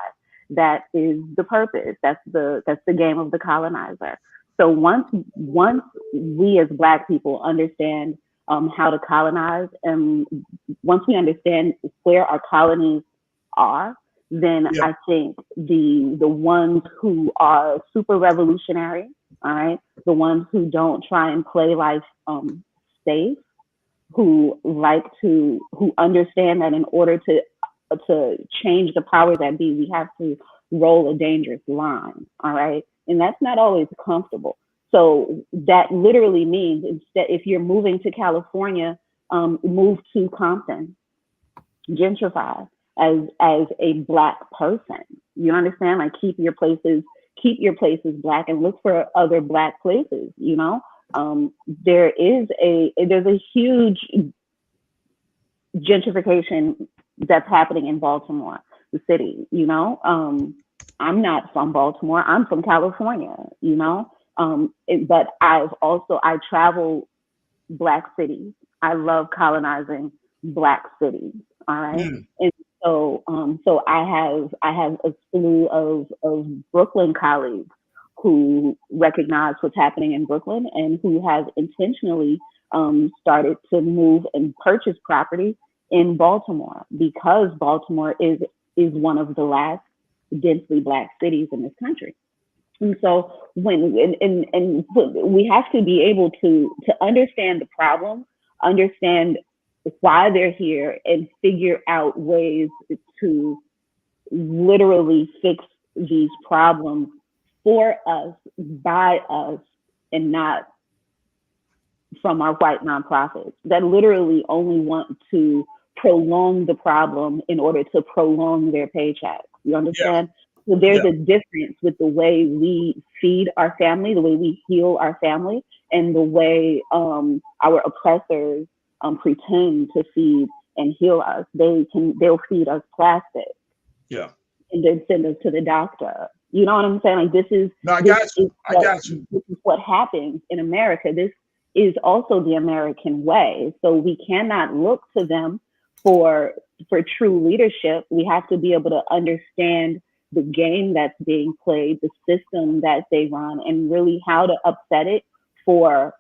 That is the purpose. That's the game of the colonizer. So once we as Black people understand how to colonize, and once we understand where our colonies are, then I think the ones who are super revolutionary, all right, the ones who don't try and play life safe, who understand that in order to change the powers that be, we have to roll a dangerous line, all right? And that's not always comfortable. So that literally means instead, if you're moving to California, move to Compton, gentrify as a Black person. You understand? Like keep your places Black and look for other Black places. There's a huge gentrification that's happening in Baltimore, the city. I'm not from Baltimore. I'm from California. But I travel Black cities. I love colonizing Black cities. All right. And so I have a slew of Brooklyn colleagues who recognize what's happening in Brooklyn and who have intentionally started to move and purchase property in Baltimore because Baltimore is one of the last densely Black cities in this country. And so we have to be able to understand the problem, understand why they're here, and figure out ways to literally fix these problems for us, by us, and not from our white nonprofits that literally only want to prolong the problem in order to prolong their paycheck. You understand? So there's a difference with the way we feed our family, the way we heal our family, and the way our oppressors pretend to feed and heal us. They'll feed us plastic. Yeah. And then send us to the doctor. You know what I'm saying? Like, this is I got you. This is what happens in America. This is also the American way. So we cannot look to them for true leadership. We have to be able to understand the game that's being played, the system that they run, and really how to upset it for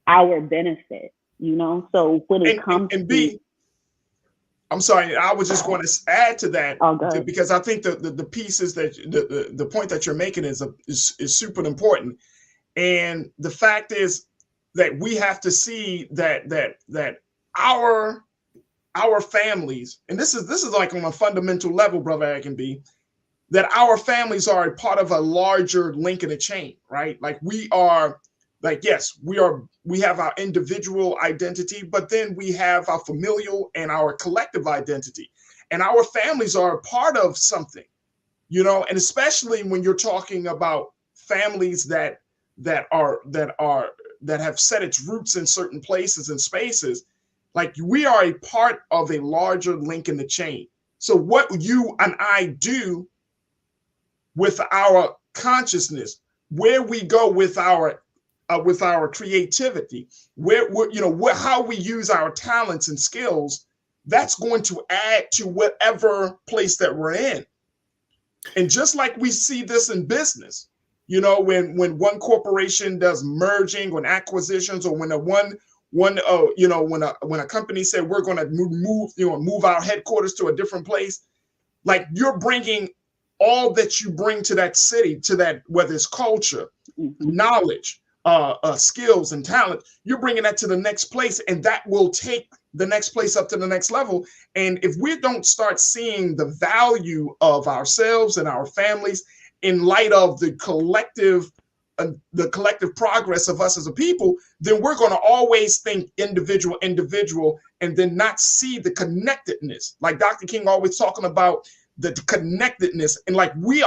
our benefit. You know, so when it comes to I'm sorry, I was just going to add to that because I think the pieces that the point that you're making is super important, and the fact is that we have to see that our families, and this is like on a fundamental level, Brother Akinbi, that our families are a part of a larger link in a chain, right? Like we are. Like, yes, we have our individual identity, but then we have our familial and our collective identity. And our families are a part of something, you know, and especially when you're talking about families that have set its roots in certain places and spaces, like we are a part of a larger link in the chain. So what you and I do with our consciousness, where we go with our creativity, how we use our talents and skills, that's going to add to whatever place that we're in. And just like we see this in business, you know, when one corporation does merging or acquisitions, or when a company said we're going to move our headquarters to a different place, like you're bringing all that you bring to that city, to that, whether it's culture, knowledge, skills and talent, you're bringing that to the next place, and that will take the next place up to the next level. And if we don't start seeing the value of ourselves and our families in light of the collective progress of us as a people, then we're going to always think individual, and then not see the connectedness. Like Dr. King always talking about the connectedness, and like we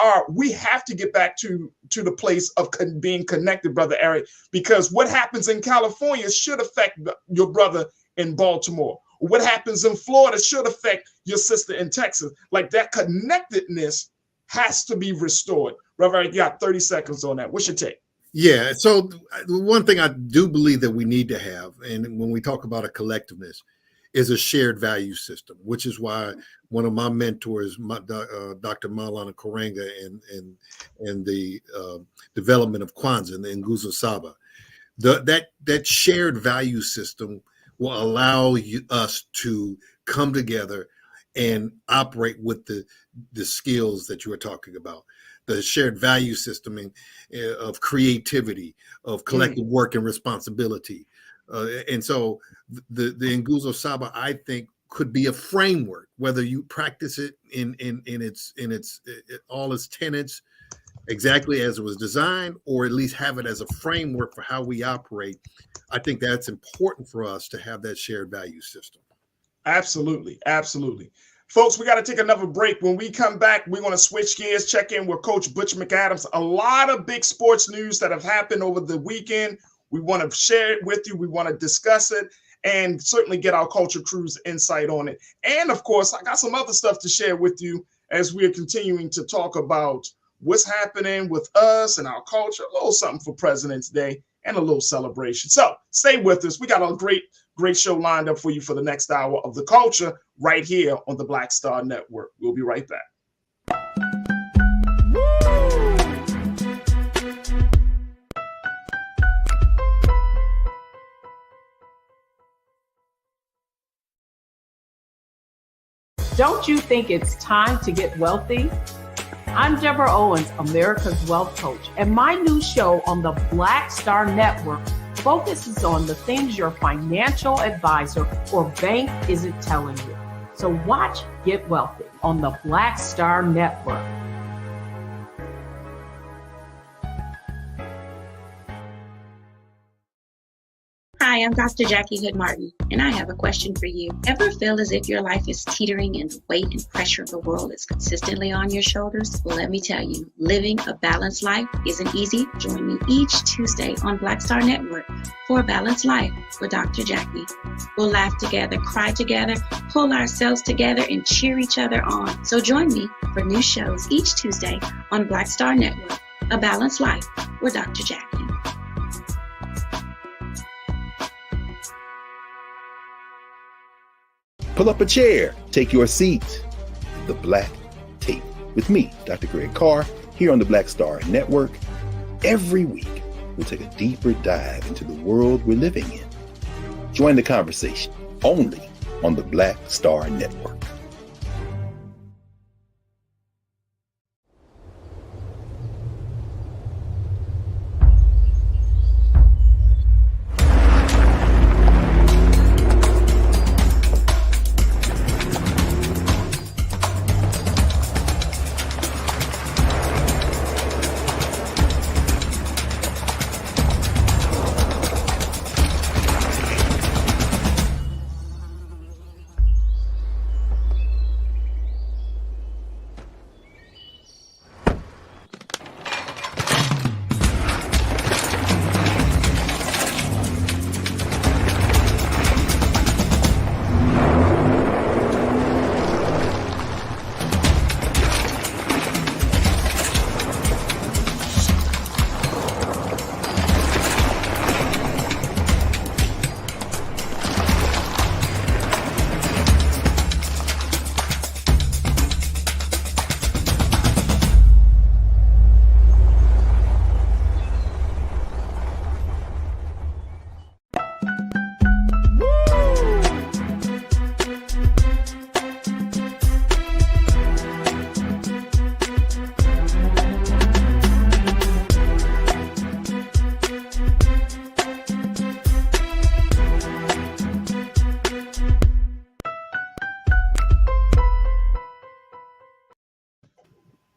have to get back to the place of being connected, Brother Eric, because what happens in California should affect your brother in Baltimore. What happens in Florida should affect your sister in Texas. Like that connectedness has to be restored. Brother Eric, you got 30 seconds on that. What's your take? Yeah, so one thing I do believe that we need to have, and when we talk about a collectiveness, is a shared value system, which is why one of my mentors, Dr. Maulana Karenga, and the development of Kwanzaa and the Nguzo Saba, that shared value system will allow us to come together and operate with the skills that you were talking about. The shared value system of creativity, of collective work and responsibility. And so the Nguzo Saba, I think, could be a framework, whether you practice it in its all its tenets exactly as it was designed, or at least have it as a framework for how we operate. I think that's important for us to have that shared value system. Absolutely. Folks, we got to take another break. When we come back, we're going to switch gears, check in with Coach Butch McAdams. A lot of big sports news that have happened over the weekend. We want to share it with you. We want to discuss it and certainly get our culture crew's insight on it. And of course, I got some other stuff to share with you as we are continuing to talk about what's happening with us and our culture, a little something for President's Day and a little celebration. So stay with us. We got a great show lined up for you for the next hour of the culture right here on the Black Star Network. We'll be right back. Don't you think it's time to get wealthy? I'm Deborah Owens, America's Wealth Coach, and my new show on the Black Star Network focuses on the things your financial advisor or bank isn't telling you. So watch Get Wealthy on the Black Star Network. Hi, I'm Dr. Jackie Hood Martin, and I have a question for you. Ever feel as if your life is teetering and the weight and pressure of the world is consistently on your shoulders? Well, let me tell you, living a balanced life isn't easy. Join me each Tuesday on Black Star Network for a Balanced Life with Dr. Jackie. We'll laugh together, cry together, pull ourselves together, and cheer each other on. So join me for new shows each Tuesday on Black Star Network, A Balanced Life with Dr. Jackie. Pull up a chair, take your seat. The Black Tape with me, Dr. Greg Carr, here on the Black Star Network. Every week, we'll take a deeper dive into the world we're living in. Join the conversation only on the Black Star Network.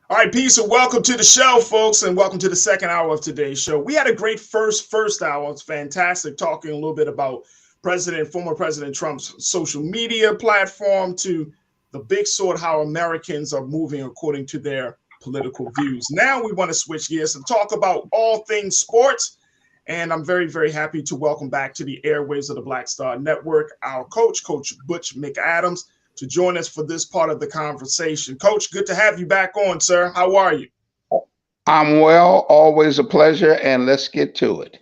All right, peace and welcome to the show, folks, and welcome to the second hour of today's show. We had a great first hour. It's fantastic, talking a little bit about former President Trump's social media platform to the big sword, how Americans are moving according to their political views. Now we want to switch gears and talk about all things sports. And I'm very, very happy to welcome back to the airwaves of the Black Star Network our coach, Coach Butch McAdams, to join us for this part of the conversation. Coach, good to have you back on, sir. How are you? I'm well, always a pleasure, and let's get to it.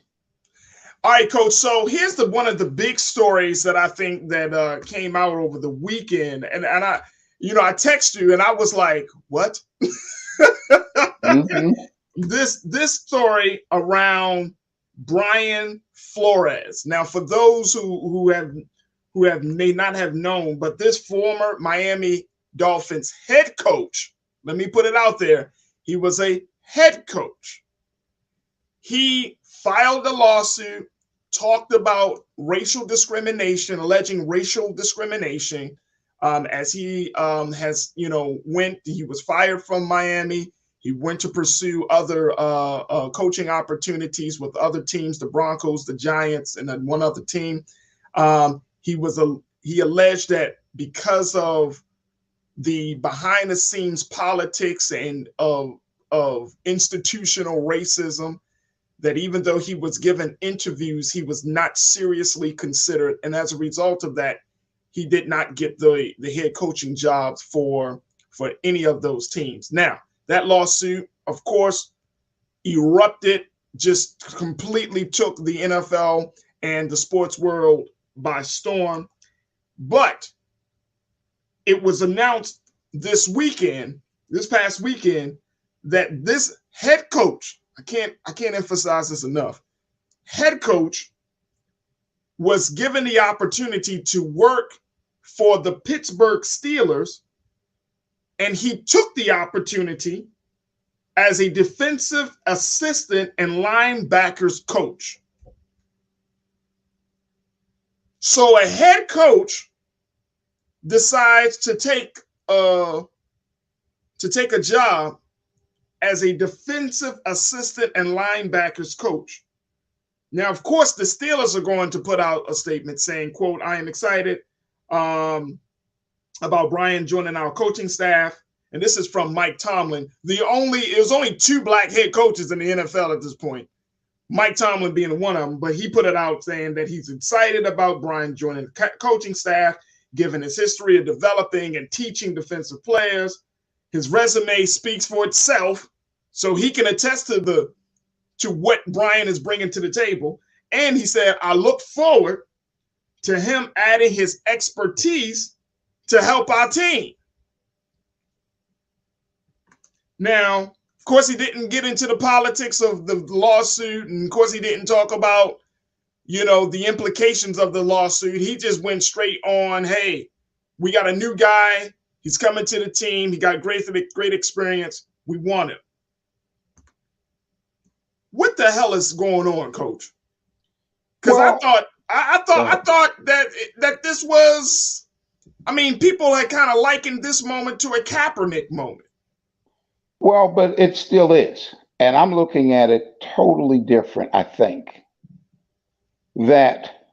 All right, Coach. So here's one of the big stories that I think that came out over the weekend, and I text you, and I was like, "What?" Mm-hmm. This story around Brian Flores. Now, for those who may not have known, but this former Miami Dolphins head coach, let me put it out there, he was a head coach. He filed a lawsuit, talked about racial discrimination, alleging racial discrimination, as he he was fired from Miami. He went to pursue other coaching opportunities with other teams, the Broncos, the Giants, and then one other team. He alleged that because of the behind the scenes politics and of institutional racism, that even though he was given interviews, he was not seriously considered. And as a result of that, he did not get the head coaching jobs for any of those teams. Now, that lawsuit, of course, erupted, just completely took the NFL and the sports world by storm. But it was announced this past weekend, that this head coach, I can't emphasize this enough, head coach was given the opportunity to work for the Pittsburgh Steelers, and he took the opportunity as a defensive assistant and linebackers coach. So a head coach decides to take a job as a defensive assistant and linebackers coach. Now, of course, the Steelers are going to put out a statement saying, quote, I am excited about Brian joining our coaching staff. And this is from Mike Tomlin. It was only 2 black head coaches in the NFL at this point. Mike Tomlin being one of them, but he put it out saying that he's excited about Brian joining the coaching staff, given his history of developing and teaching defensive players. His resume speaks for itself, so he can attest to what Brian is bringing to the table. And he said, I look forward to him adding his expertise to help our team. Now, of course, he didn't get into the politics of the lawsuit. And of course, he didn't talk about, the implications of the lawsuit. He just went straight on, hey, we got a new guy. He's coming to the team. He got great experience. We want him. What the hell is going on, Coach? Because I thought that this was, people had kind of likened this moment to a Kaepernick moment. Well, but it still is. And I'm looking at it totally different, I think. That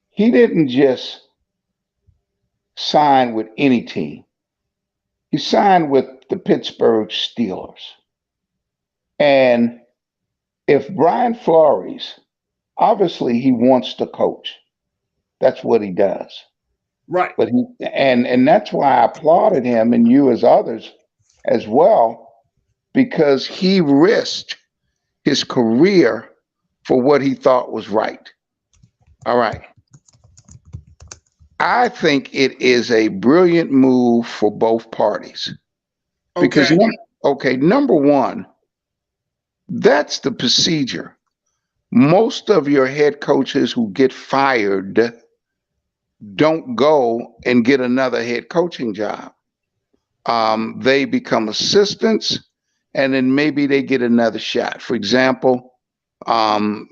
he didn't just sign with any team. He signed with the Pittsburgh Steelers. And if Brian Flores, obviously he wants to coach. That's what he does. Right. But and that's why I applauded him, and you as others as well, because he risked his career for what he thought was right. All right. I think it is a brilliant move for both parties. Because, number one, that's the procedure. Most of your head coaches who get fired don't go and get another head coaching job. They become assistants, and then maybe they get another shot. For example, Matt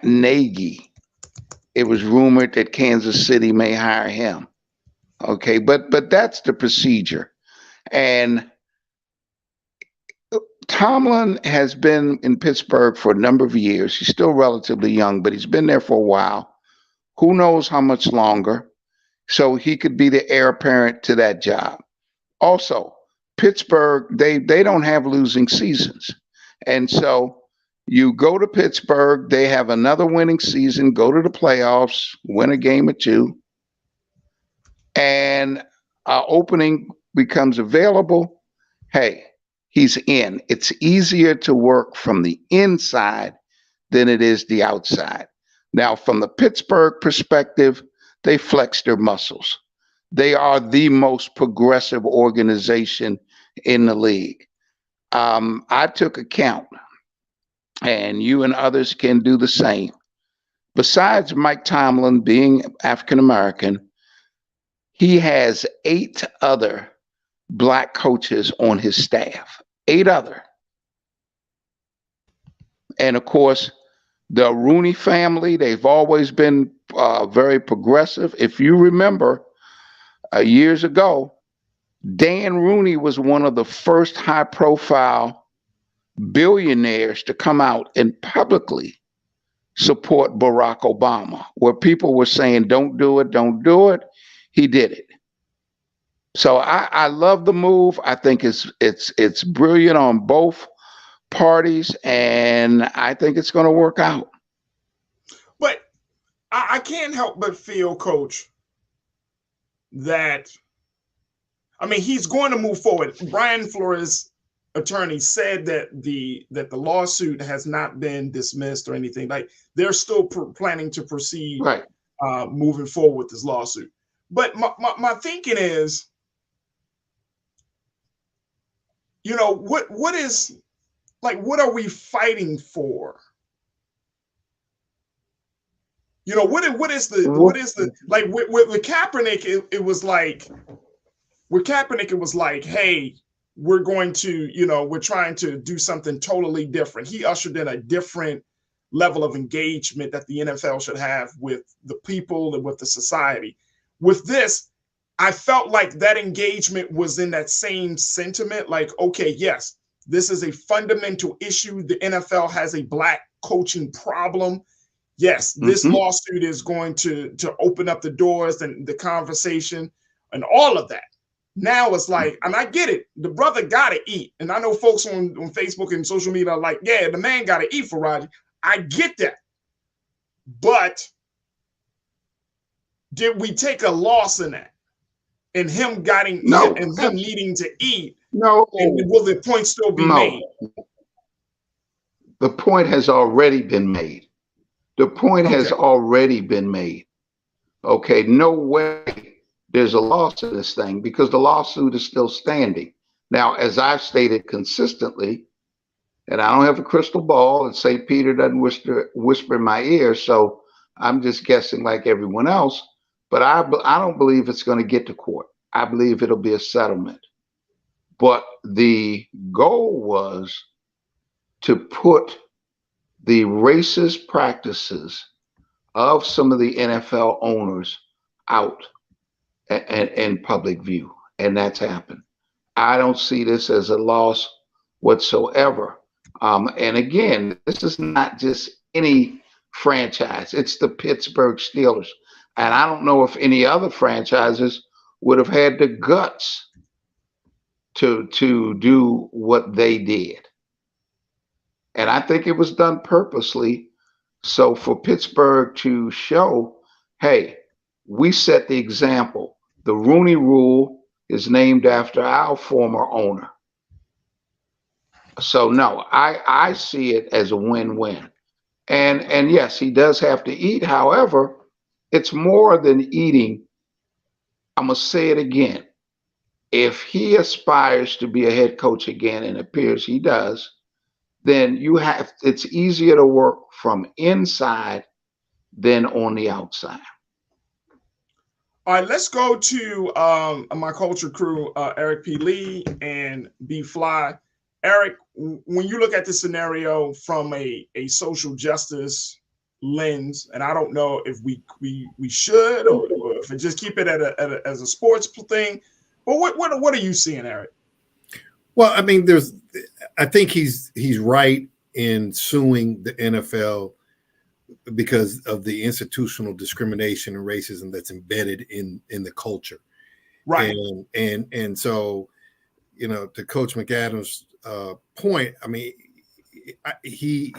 Nagy, it was rumored that Kansas City may hire him. Okay, but that's the procedure. And Tomlin has been in Pittsburgh for a number of years. He's still relatively young, but he's been there for a while. Who knows how much longer? So he could be the heir apparent to that job. Also, Pittsburgh, they don't have losing seasons. And so you go to Pittsburgh, they have another winning season, go to the playoffs, win a game or two, and opening becomes available. Hey, he's in. It's easier to work from the inside than it is the outside. Now, from the Pittsburgh perspective, they flex their muscles. They are the most progressive organization in the league. I took a count, and you and others can do the same. Besides Mike Tomlin being African American, he has 8 other black coaches on his staff. 8 other. And of course, the Rooney family, they've always been very progressive. If you remember, years ago, Dan Rooney was one of the first high-profile billionaires to come out and publicly support Barack Obama, where people were saying, don't do it, don't do it. He did it. So I love the move. I think it's brilliant on both parties, and I think it's going to work out. But I can't help but feel, Coach, that he's going to move forward. Brian Flores' attorney said that the lawsuit has not been dismissed or anything. Like, they're still planning to proceed, right, moving forward with this lawsuit. But my thinking is, what is, like, what are we fighting for? What is the like with Kaepernick? It was like, with Kaepernick, it was like, hey, we're going to, we're trying to do something totally different. He ushered in a different level of engagement that the NFL should have with the people and with the society. With this, I felt like that engagement was in that same sentiment. Like, okay, yes, This is a fundamental issue. The NFL has a black coaching problem. Yes, this lawsuit is going to open up the doors and the conversation and all of that. Now it's like, and I get it, the brother got to eat. And I know folks on Facebook and social media are like, yeah, the man got to eat, Farajii. I get that. But did we take a loss in that? In him getting and him needing to eat? No. And will the point still be made? The point has already been made. The point has already been made. Okay, no way there's a loss to this thing because the lawsuit is still standing. Now, as I've stated consistently, and I don't have a crystal ball, and St. Peter doesn't whisper in my ear, so I'm just guessing like everyone else, but I don't believe it's going to get to court. I believe it'll be a settlement. But the goal was to put the racist practices of some of the NFL owners out in public view, and that's happened. I don't see this as a loss whatsoever. And again, this is not just any franchise. It's the Pittsburgh Steelers. And I don't know if any other franchises would have had the guts to do what they did. And I think it was done purposely. So for Pittsburgh to show, hey, we set the example. The Rooney Rule is named after our former owner. So no, I see it as a win-win. And yes, he does have to eat. However, it's more than eating. I'm going to say it again. If he aspires to be a head coach again, and it appears he does, then it's easier to work from inside than on the outside. All right, let's go to my culture crew, Eric P. Lee and B. Fly. Eric, when you look at this scenario from a social justice lens, and I don't know if we should or if we just keep it as a sports thing, but what are you seeing, Eric? Well, I mean, I think he's right in suing the NFL because of the institutional discrimination and racism that's embedded in the culture. Right. And so, you know, to Coach McAdams' point, I mean, he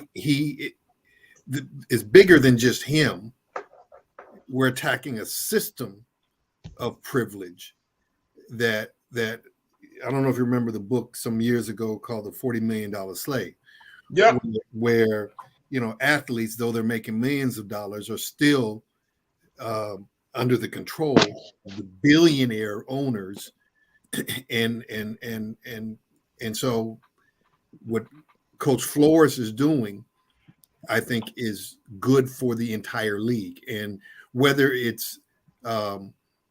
is bigger than just him. We're attacking a system of privilege that I don't know if you remember the book some years ago called The $40 Million Slave. Yeah. Where, you know, athletes, though they're making millions of dollars, are still under the control of the billionaire owners. And so what Coach Flores is doing, I think, is good for the entire league. And whether it's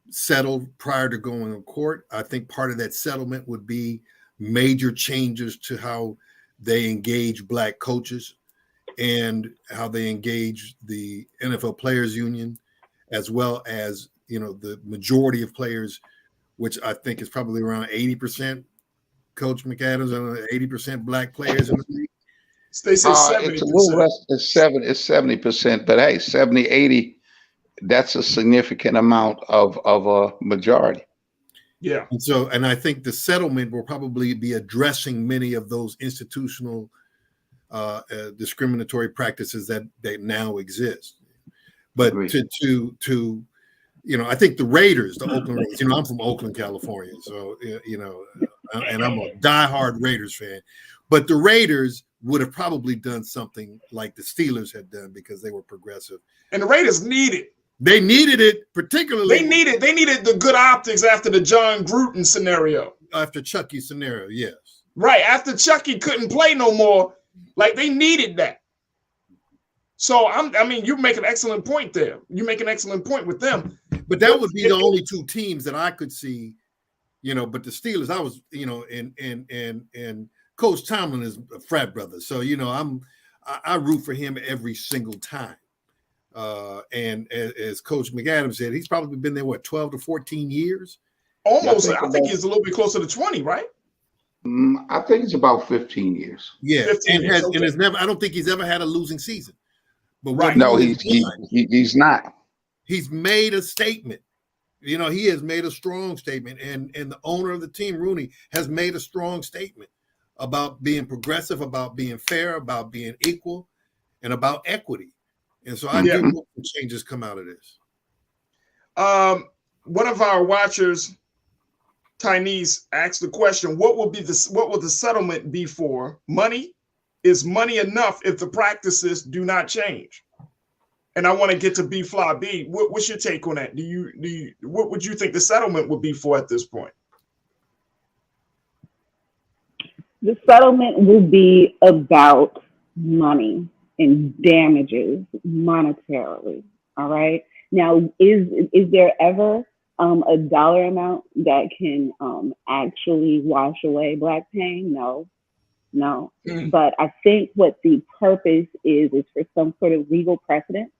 settled prior to going to court, I think part of that settlement would be major changes to how they engage Black coaches and how they engage the NFL Players Union, as well as, you know, the majority of players, which I think is probably around 80%, Coach McAdams, 80% Black players in the league. They say 70%. It's a little less than 70%, but hey, 70, 80, that's a significant amount of a majority. Yeah. And I think the settlement will probably be addressing many of those institutional discriminatory practices that now exist. But to you know, I think the Raiders, the Oakland Raiders, you know, I'm from Oakland, California. So, you know, and I'm a diehard Raiders fan. But the Raiders would have probably done something like the Steelers had done because they were progressive. And the Raiders needed. They needed it, particularly. They needed the good optics after the John Gruden scenario. After Chucky's scenario, yes. Right. After Chucky couldn't play no more, like they needed that. So I mean, you make an excellent point there. You make an excellent point with them. But that would be the only two teams that I could see, you know. But the Steelers, I was, you know, and Coach Tomlin is a frat brother, so you know, I root for him every single time. And as Coach McAdams said, he's probably been there 12 to 14 years. Almost. I think he's a little bit closer to 20, right? I think it's about 15 years. Yeah, 15 years, okay. and has never. I don't think he's ever had a losing season. But Right. No, he's not. He's made a statement. You know, he has made a strong statement, and the owner of the team, Rooney, has made a strong statement about being progressive, about being fair, about being equal, and about equity. And so I do hope some changes come out of this. One of our watchers, Tynese, asked the question: what will the settlement be for? Money? Is money enough if the practices do not change? And I want to get to B Fly B. What's your take on that? What would you think the settlement would be for at this point? The settlement will be about money and damages monetarily. All right. Now, is there ever a dollar amount that can actually wash away Black pain? No. But I think what the purpose is for some sort of legal precedent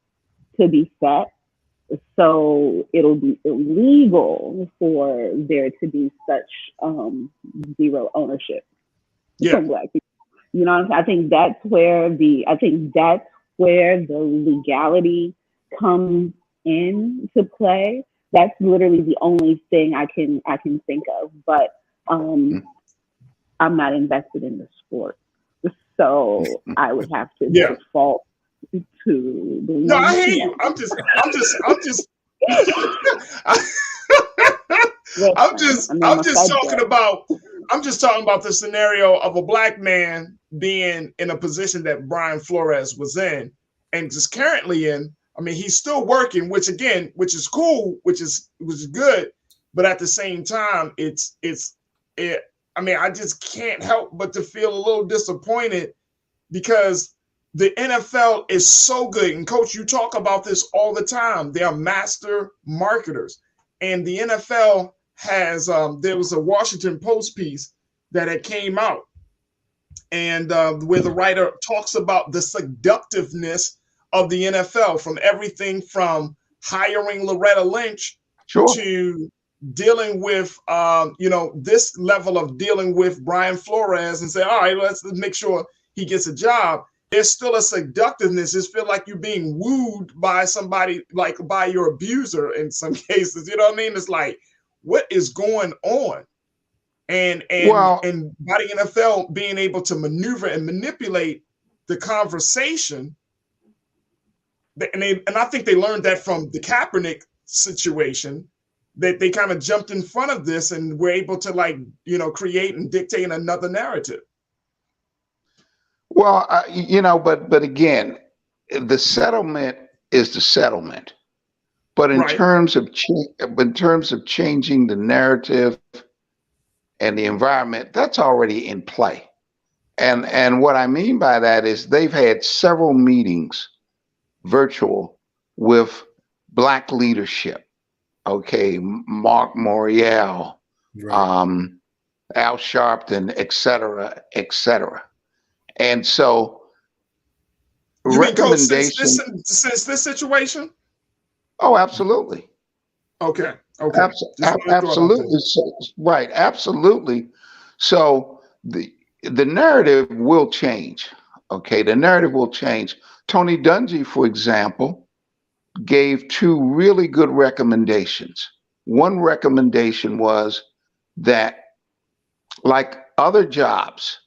to be set. So it'll be illegal for there to be such zero ownership from Black people. You know what I'm saying? I think that's where the legality comes into play. That's literally the only thing I can think of. But I'm not invested in the sport, so I would have to default to the. No, I hear you. I'm just talking about the scenario of a Black man being in a position that Brian Flores was in and just currently in. I mean, he's still working, which is cool, which is good, but at the same time, I mean, I just can't help but to feel a little disappointed because the NFL is so good. And Coach, you talk about this all the time. They are master marketers. And the NFL has, there was a Washington Post piece that had came out and where the writer talks about the seductiveness of the NFL, from everything from hiring Loretta Lynch to dealing with, this level of dealing with Brian Flores and say, all right, let's make sure he gets a job. There's still a seductiveness. It feels like you're being wooed by somebody, like by your abuser in some cases. You know what I mean? It's like, what is going on? And by the NFL being able to maneuver and manipulate the conversation, and I think they learned that from the Kaepernick situation, that they kind of jumped in front of this and were able to create and dictate another narrative. Well, but again, the settlement is the settlement. But in terms of changing the narrative and the environment, that's already in play. And what I mean by that is they've had several meetings, virtual, with Black leadership. Okay, Mark Morial, Al Sharpton, et cetera, et cetera. And so, recommendations since this situation. Oh, absolutely. Okay. Absolutely. Right. Absolutely. So the narrative will change. Okay. The narrative will change. Tony Dungy, for example, gave two really good recommendations. One recommendation was that, like other jobs,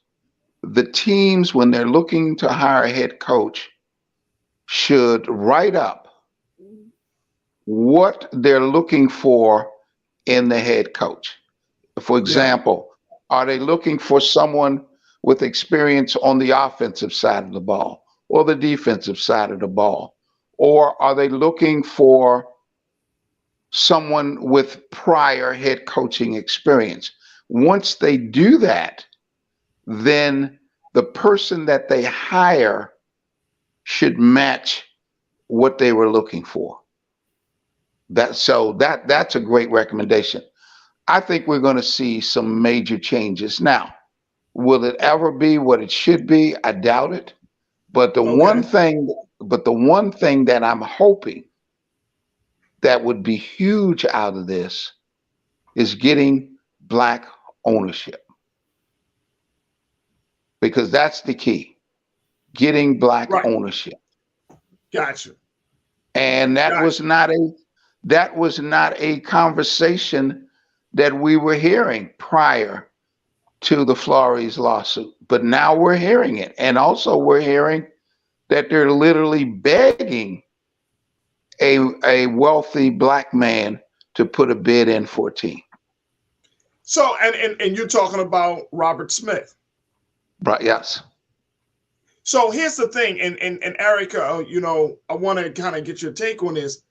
the teams, when they're looking to hire a head coach, should write up what they're looking for in the head coach. For example, are they looking for someone with experience on the offensive side of the ball or the defensive side of the ball? Or are they looking for someone with prior head coaching experience? Once they do that, then the person that they hire should match what they were looking for. That's a great recommendation. I think we're going to see some major changes. Now, will it ever be what it should be? I doubt it. But the one thing that I'm hoping that would be huge out of this is getting Black ownership. because that's the key. Getting Black ownership. Gotcha. And that was not a conversation that we were hearing prior to the Flores lawsuit. But now we're hearing it. And also we're hearing that they're literally begging a wealthy Black man to put a bid in for a team. So, and you're talking about Robert Smith. Right, yes. So here's the thing, and Erica, you know, I want to kind of get your take on this.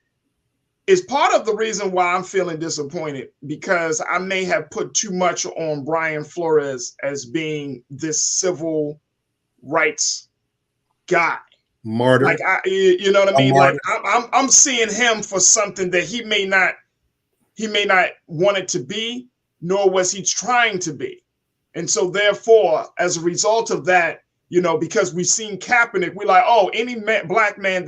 Is part of the reason why I'm feeling disappointed because I may have put too much on Brian Flores as being this civil rights guy. Martyr. Like you know what I mean? Like I'm seeing him for something that he may not want it to be, nor was he trying to be. And so therefore, as a result of that, you know, because we've seen Kaepernick, we're like, oh, any Black man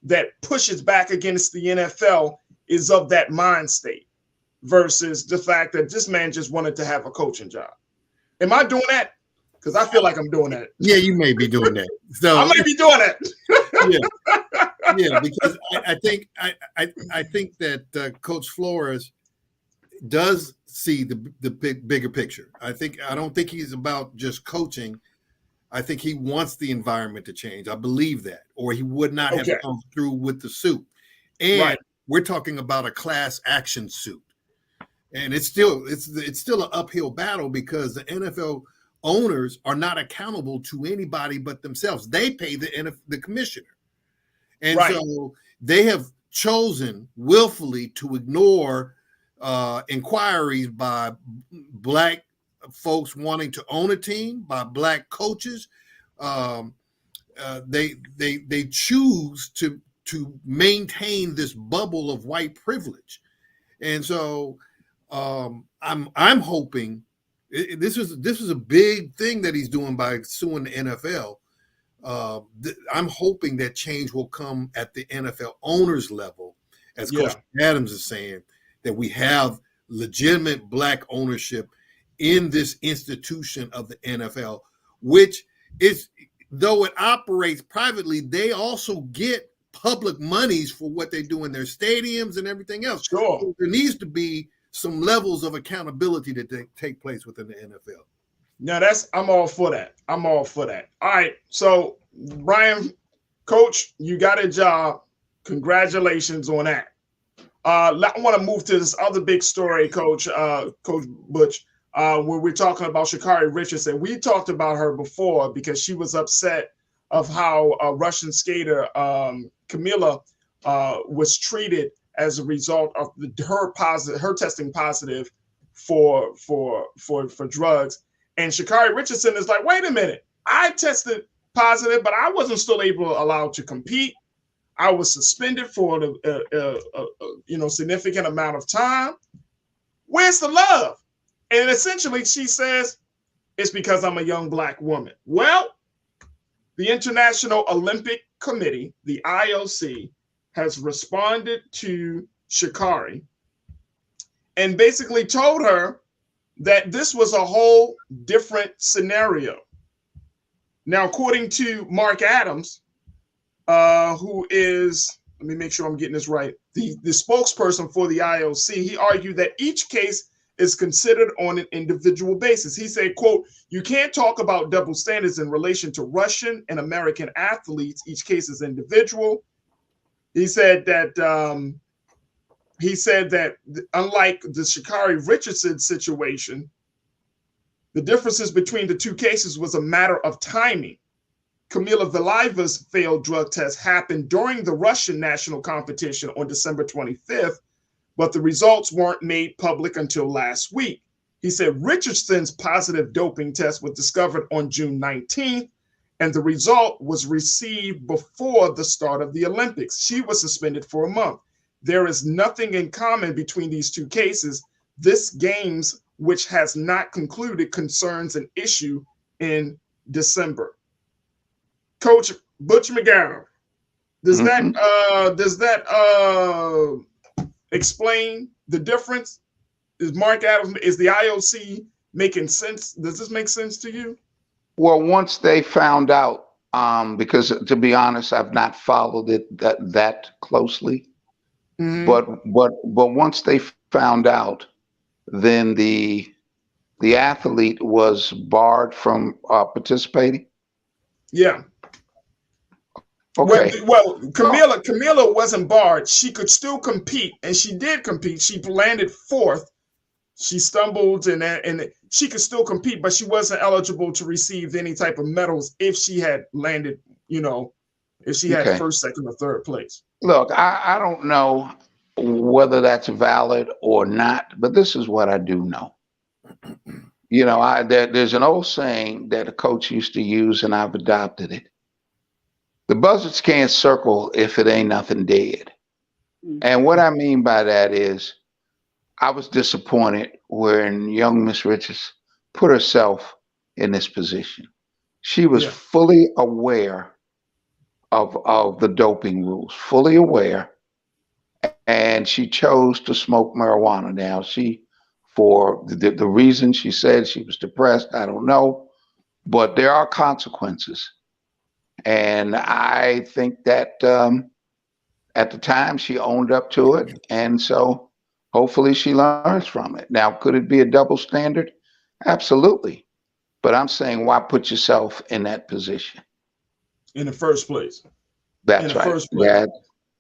that pushes back against the NFL is of that mind state versus the fact that this man just wanted to have a coaching job. Am I doing that? Because I feel like I'm doing that. Yeah, you may be doing that. So I may be doing that. yeah, because I think that Coach Flores does see the bigger picture. I don't think he's about just coaching. I think he wants the environment to change. I believe that, or he would not have come through with the suit. And we're talking about a class action suit, and it's still an uphill battle because the NFL owners are not accountable to anybody but themselves. They pay the commissioner, and so they have chosen willfully to ignore inquiries by Black folks wanting to own a team, by Black coaches. They choose to maintain this bubble of white privilege, and so I'm hoping this is a big thing that he's doing by suing the NFL. I'm hoping that change will come at the NFL owners level, as Coach Adams is saying, that we have legitimate Black ownership in this institution of the NFL, which is, though it operates privately, they also get public monies for what they do in their stadiums and everything else. Sure. So there needs to be some levels of accountability that take place within the NFL. Now I'm all for that. I'm all for that. All right. So Brian, Coach, you got a job. Congratulations on that. I want to move to this other big story, Coach Butch, where we're talking about Sha'Carri Richardson. We talked about her before because she was upset of how a Russian skater, Camila, was treated as a result of her testing positive for drugs. And Sha'Carri Richardson is like, wait a minute, I tested positive, but I wasn't still allowed to compete. I was suspended for a significant amount of time. Where's the love? And essentially she says, it's because I'm a young Black woman. Well, the International Olympic Committee, the IOC, has responded to Sha'Carri and basically told her that this was a whole different scenario. Now, according to Mark Adams, who is, let me make sure I'm getting this right, the spokesperson for the IOC, he argued that each case is considered on an individual basis. He said, quote, you can't talk about double standards in relation to Russian and American athletes. Each case is individual. He said that unlike the Sha'Carri Richardson situation, the differences between the two cases was a matter of timing. Kamila Valieva's failed drug test happened during the Russian national competition on December 25th, but the results weren't made public until last week. He said Richardson's positive doping test was discovered on June 19th, and the result was received before the start of the Olympics. She was suspended for a month. There is nothing in common between these two cases. This games, which has not concluded, concerns an issue in December. Coach Butch McGarrett, does that explain the difference? Is Mark Adams, is the IOC making sense? Does this make sense to you? Well, once they found out, because to be honest, I've not followed it that closely. But once they found out, then the athlete was barred from participating. Yeah. Okay. Well, Camila wasn't barred. She could still compete, and she did compete. She landed fourth. She stumbled, and she could still compete, but she wasn't eligible to receive any type of medals if she had landed, if she had first, second, or third place. Look, I don't know whether that's valid or not, but this is what I do know. There's an old saying that a coach used to use, and I've adopted it. The buzzards can't circle if it ain't nothing dead. And what I mean by that is, I was disappointed when young Miss Richards put herself in this position. She was fully aware of the doping rules, fully aware, and she chose to smoke marijuana. Now, for the reason she said she was depressed, I don't know, but there are consequences. And I think that at the time she owned up to it. And so hopefully she learns from it. Now, could it be a double standard? Absolutely. But I'm saying, why put yourself in that position? In the first place. That's right. First place.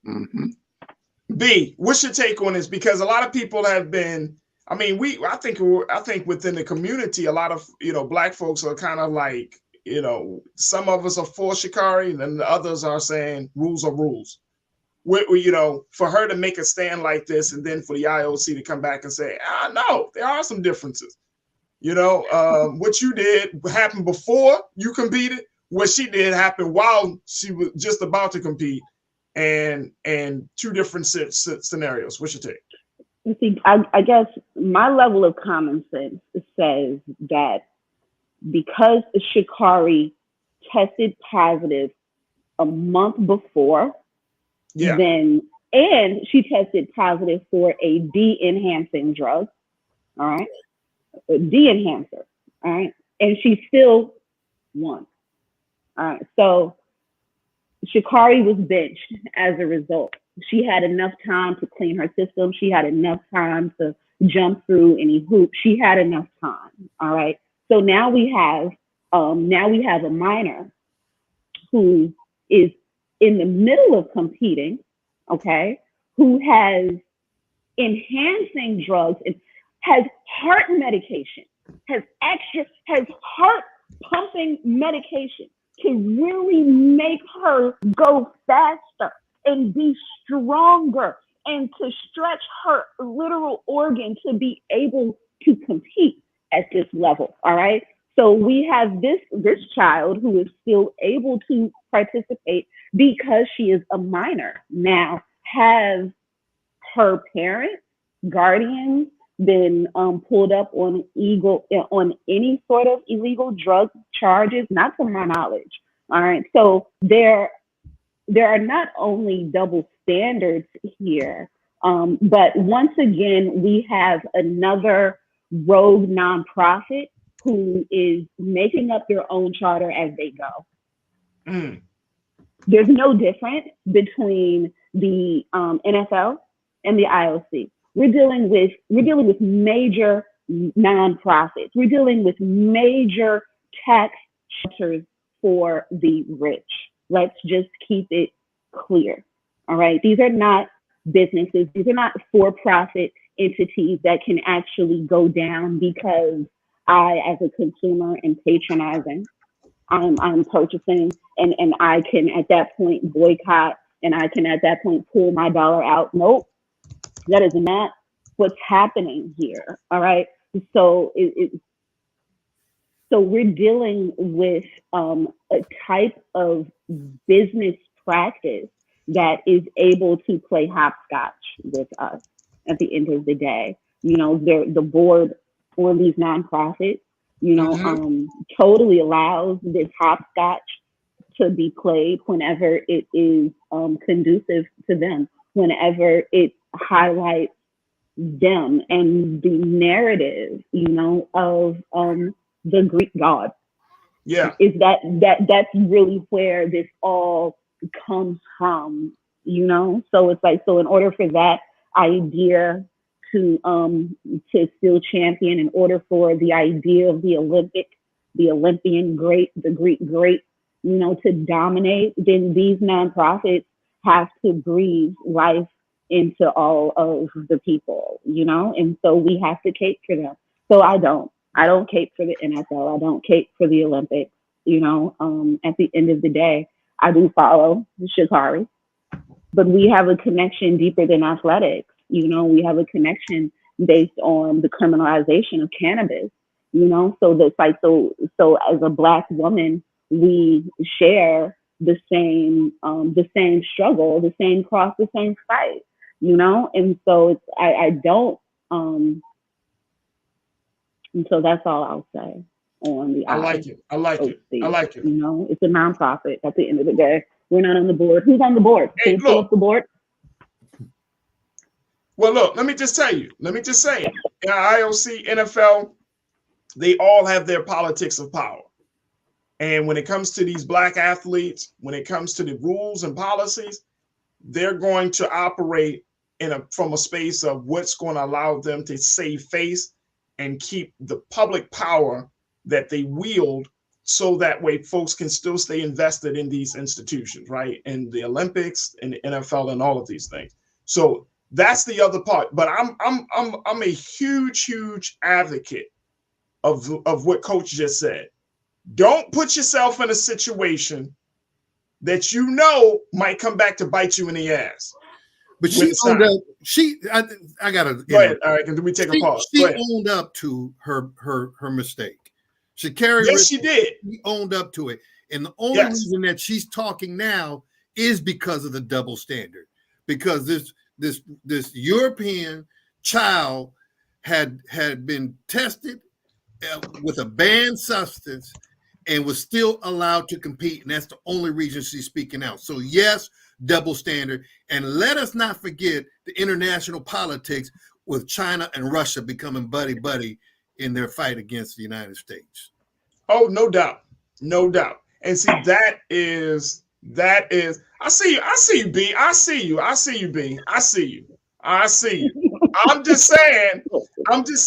Mm-hmm. B, what's your take on this? Because a lot of people have been, I think within the community, a lot of, Black folks are kind of like, some of us are for Sha'Carri, and then the others are saying rules are rules. For her to make a stand like this, and then for the IOC to come back and say, no, there are some differences. What you did happened before you competed. What she did happened while she was just about to compete, and two different scenarios. What's your take? You see, I guess my level of common sense says that because Sha'Carri tested positive a month before, and she tested positive for a de-enhancing drug, all right, a de-enhancer, all right, and she still won. All right, so Sha'Carri was benched as a result. She had enough time to clean her system. She had enough time to jump through any hoops. She had enough time. All right. So now we have a minor who is in the middle of competing, okay, who has enhancing drugs, has heart medication, has heart pumping medication to really make her go faster and be stronger and to stretch her literal organ to be able to compete at this level. All right. So we have this child who is still able to participate because she is a minor. Now, have her parents, guardians, been pulled up on any sort of illegal drug charges? Not to my knowledge. All right. So there are not only double standards here, but once again, we have another rogue nonprofit who is making up their own charter as they go. There's no difference between the NFL and the IOC. We're dealing with major nonprofits. We're dealing with major tax shelters for the rich. Let's just keep it clear. All right. These are not businesses. These are not for-profit entities that can actually go down because I, as a consumer, am patronizing. I'm purchasing, and I can at that point boycott, and I can at that point pull my dollar out. Nope. That is not what's happening here. All right. So so we're dealing with a type of business practice that is able to play hopscotch with us at the end of the day. The board on these nonprofits, totally allows this hopscotch to be played whenever it is conducive to them, whenever it highlights them and the narrative, of the Greek god. Yeah. Is that's really where this all comes from, you know? So it's like, so in order for that idea to still champion, in order for the idea of the Olympian great, the Greek great, you know, to dominate, then these nonprofits have to breathe life into all of the people, you know? And so we have to cape for them. So I don't cape for the NFL. I don't cape for the Olympics, you know? At the end of the day, I do follow Sha'Carri, but we have a connection deeper than athletics. You know, we have a connection based on the criminalization of cannabis, you know? So that's like, so as a Black woman, we share the same struggle, the same cross, the same fight, you know? And so it's, I don't, and so that's all I'll say on the. I like it. I like it. I like it. You know, it's a nonprofit at the end of the day. We're not on the board. Who's on the board? Hey, Can you fill up the board? Well, look, let me just tell you. Let me just say, IOC, NFL, they all have their politics of power. And when it comes to these Black athletes, when it comes to the rules and policies, they're going to operate from a space of what's going to allow them to save face and keep the public power that they wield, so that way folks can still stay invested in these institutions, right? And the Olympics and the NFL and all of these things. So that's the other part. But I'm a huge advocate of what Coach just said. Don't put yourself in a situation that you know might come back to bite you in the ass. But she owned up. I gotta go ahead. All right, can we take a pause? She owned up to her mistake. Sha'Carri, yes, she did. She owned up to it, and the only reason that she's talking now is because of the double standard. Because this European child had been tested with a banned substance and was still allowed to compete, and that's the only reason she's speaking out. So yes, double standard. And let us not forget the international politics with China and Russia becoming buddy in their fight against the United States. Oh, no doubt. No doubt. And see, that is, I see you, B. I see you, B. I see you. I'm just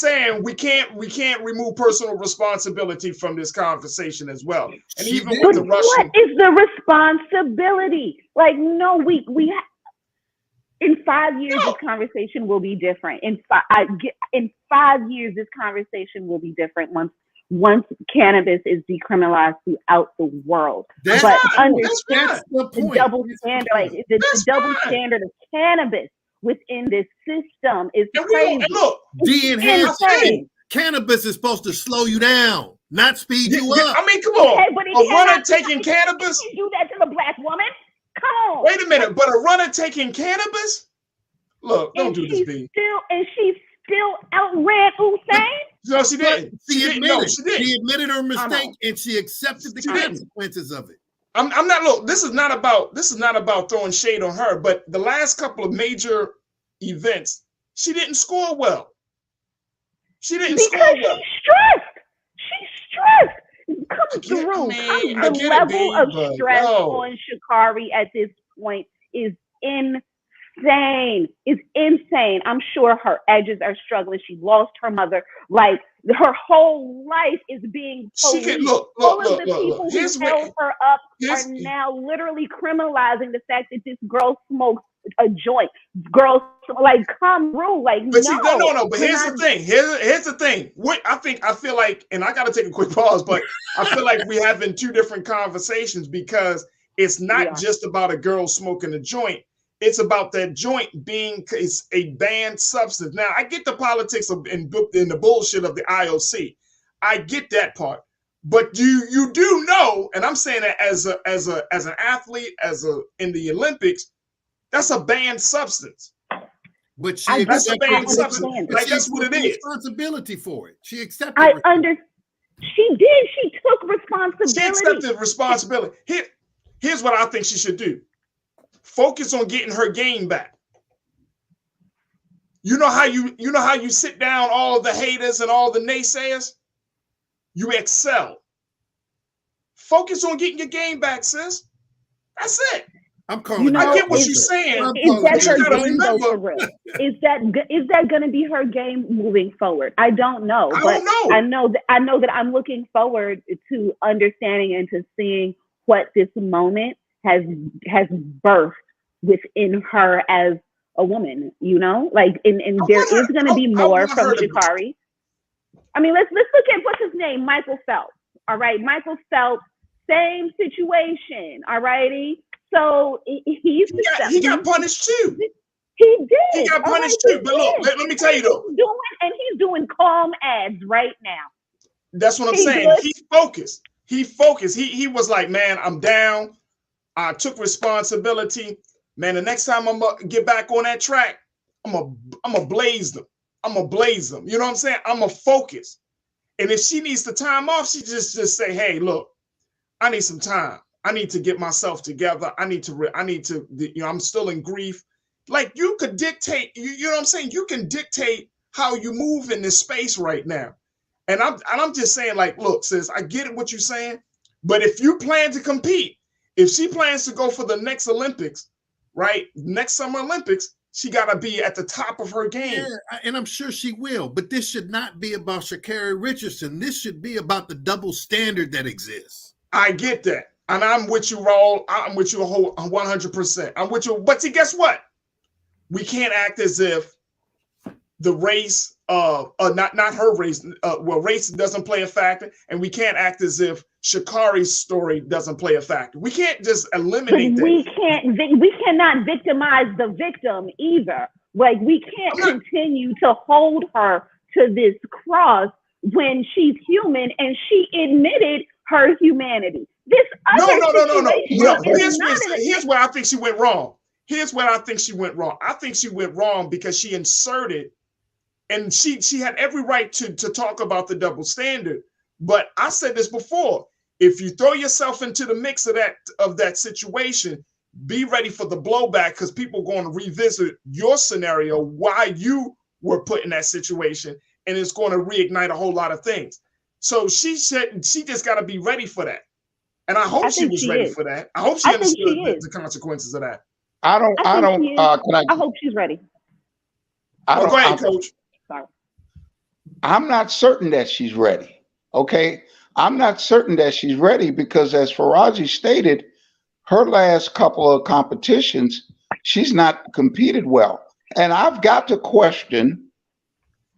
saying we can't remove personal responsibility from this conversation as well. And even with the Russian, what is the responsibility? Like, no, we in 5 years this conversation will be different. In 5 years this conversation will be different once cannabis is decriminalized throughout the world. But understand the double standard, like the double standard of cannabis within this system is crazy. Look, cannabis is supposed to slow you down, not speed you up. I mean, come on. Okay, but a runner taking cannabis? You do that to the Black woman? Come on. Wait a minute, but a runner taking cannabis? Look, don't do this, B. She's still outran Usain? No, she didn't. She admitted her mistake and she accepted the consequences of it. I'm not. Look, this is not about throwing shade on her, but the last couple of major events, she didn't score well. She's stressed. Come through. The level of stress on Sha'Carri at this point is insane. It's insane. I'm sure her edges are struggling. She lost her mother. Like, her whole life is being policed. All of the people who held her up are now literally criminalizing the fact that this girl smokes a joint. Girls, like, come through. Like, but no. But here's the thing. Here's the thing. I feel like, and I got to take a quick pause, but I feel like we're having two different conversations, because it's not just about a girl smoking a joint. It's about that joint being a banned substance. Now, I get the politics and the bullshit of the IOC. I get that part. But you do know, and I'm saying that as an athlete, in the Olympics, that's a banned substance. But that's a banned substance. Like, that's what it is. Responsibility for it. She accepted. She did. She took responsibility. She accepted responsibility. Here's what I think she should do. Focus on getting her game back. You know how you sit down all of the haters and all the naysayers? You excel. Focus on getting your game back, sis. That's it. I'm calling. I get what you're saying. Is that her gotta game though, for real? Is that going to be her game moving forward? I don't know, but I know that I'm looking forward to understanding and to seeing what this moment has birthed within her as a woman. You know, like, and there is going to be more from Sha'Carri. I mean, let's look at what's his name, Michael Phelps. All right, Michael Phelps, same situation. All righty. So he got punished too. He did. He got punished too. But look, let me tell you though. He's doing calm ads right now. That's what I'm saying. He's focused. He was like, man, I'm down. I took responsibility. Man, the next time I'm gonna get back on that track, I'm gonna blaze them. I'm gonna blaze them. You know what I'm saying? I'm gonna focus. And if she needs the time off, she just say, hey, look, I need some time. I need to get myself together. I need to, you know, I'm still in grief. Like, you could dictate, you know what I'm saying? You can dictate how you move in this space right now. And I'm just saying, like, look, sis, I get it what you're saying, but if you plan to compete, if she plans to go for the next Olympics, right? Next Summer Olympics, she got to be at the top of her game. Yeah, and I'm sure she will, but this should not be about Sha'Carri Richardson. This should be about the double standard that exists. I get that. And I'm with you, Raul. I'm with you a whole 100%. I'm with you. But see, guess what? We can't act as if the race, not her race, race doesn't play a factor, and we can't act as if Sha'Carri's story doesn't play a factor. We can't just eliminate that. We cannot victimize the victim either. Like, we can't continue to hold her to this cross when she's human and she admitted her humanity. This other no. Here's where I think she went wrong. I think she went wrong because she inserted, and she had every right to talk about the double standard. But I said this before: if you throw yourself into the mix of that situation, be ready for the blowback, because people are going to revisit your scenario, why you were put in that situation, and it's going to reignite a whole lot of things. So she just got to be ready for that. And I hope she was ready for that. I hope she understood the consequences of that. I hope she's ready. Go ahead, Coach. Sorry. I'm not certain that she's ready. Okay. I'm not certain that she's ready because, as Farajii stated, her last couple of competitions, she's not competed well. And I've got to question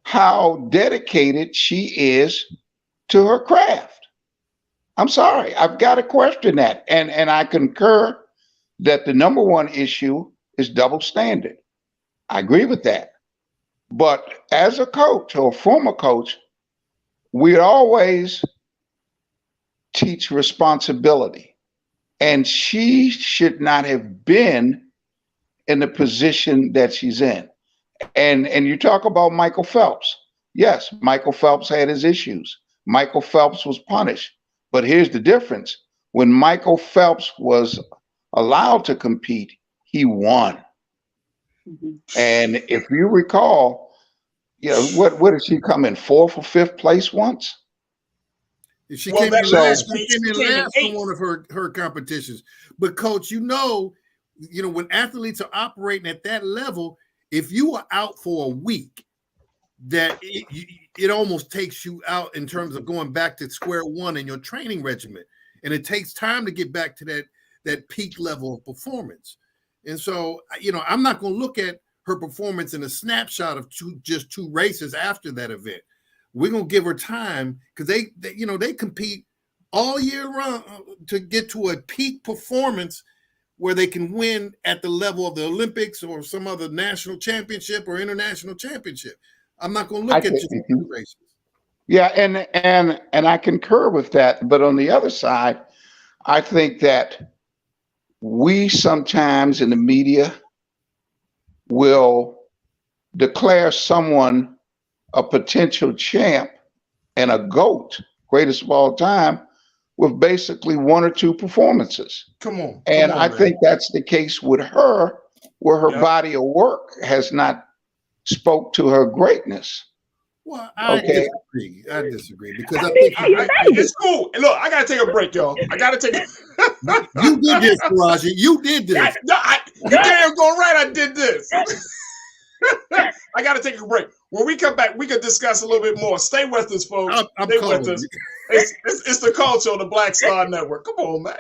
how dedicated she is to her craft. I'm sorry, I've got to question that. And I concur that the number one issue is double standard. I agree with that. But as a coach or a former coach, we always teach responsibility. And she should not have been in the position that she's in. And you talk about Michael Phelps. Yes, Michael Phelps had his issues. Michael Phelps was punished. But here's the difference. When Michael Phelps was allowed to compete, he won. Mm-hmm. And if you recall, you know, what did she come in, 4th or 5th place once? She came in last on one of her competitions. But Coach, you know, when athletes are operating at that level, if you are out for a week, that it almost takes you out in terms of going back to square one in your training regimen. And it takes time to get back to that peak level of performance. And so, I'm not going to look at her performance in a snapshot of just two races after that event. We're going to give her time because they compete all year round to get to a peak performance where they can win at the level of the Olympics or some other national championship or international championship. I'm not going to look at just two races. Yeah, and I concur with that. But on the other side, I think that we sometimes in the media will declare someone a potential champ and a GOAT, greatest of all time, with basically 1 or 2 performances. I think that's the case with her, where her body of work has not spoke to her greatness. Well, I disagree. I disagree because I think it's cool. Look, I gotta take a break, y'all. I gotta take. You did this, Farajii. You did this. You damn going right. I did this. I gotta take a break. When we come back, we can discuss a little bit more. Stay with us, folks. Stay with us. It's the culture on the Black Star Network. Come on, man.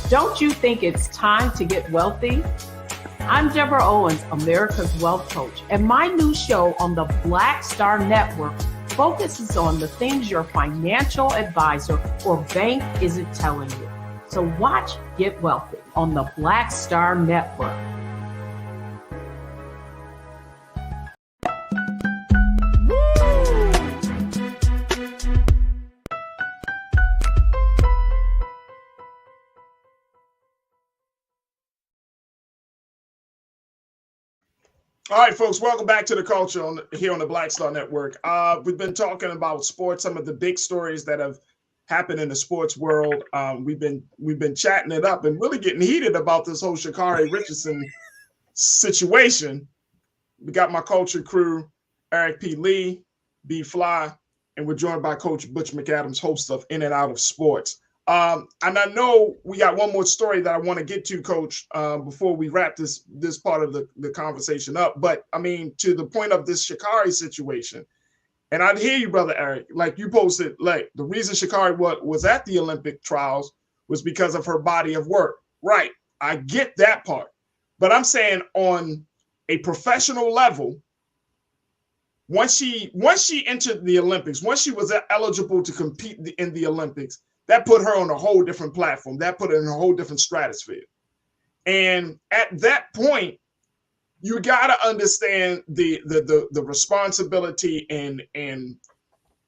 Don't you think it's time to get wealthy? I'm Deborah Owens, America's Wealth Coach, and my new show on the Black Star Network focuses on the things your financial advisor or bank isn't telling you. So watch Get Wealthy on the Black Star Network. All right, folks, welcome back to the culture here on the Black Star Network. We've been talking about sports, some of the big stories that have happened in the sports world. We've been chatting it up and really getting heated about this whole Sha'Carri Richardson situation. We got my culture crew, Eric P. Lee, B. Fly, and we're joined by Coach Butch McAdams, host of In and Out of Sports. And I know we got one more story that I want to get to, Coach, before we wrap this part of the conversation up. But, I mean, to the point of this Sha'Carri situation, and I'd hear you, Brother Eric, like you posted, like the reason Sha'Carri was at the Olympic trials was because of her body of work. Right. I get that part. But I'm saying on a professional level, once she entered the Olympics, once she was eligible to compete in the Olympics, that put her on a whole different platform. That put her in a whole different stratosphere. And at that point, you got to understand the responsibility and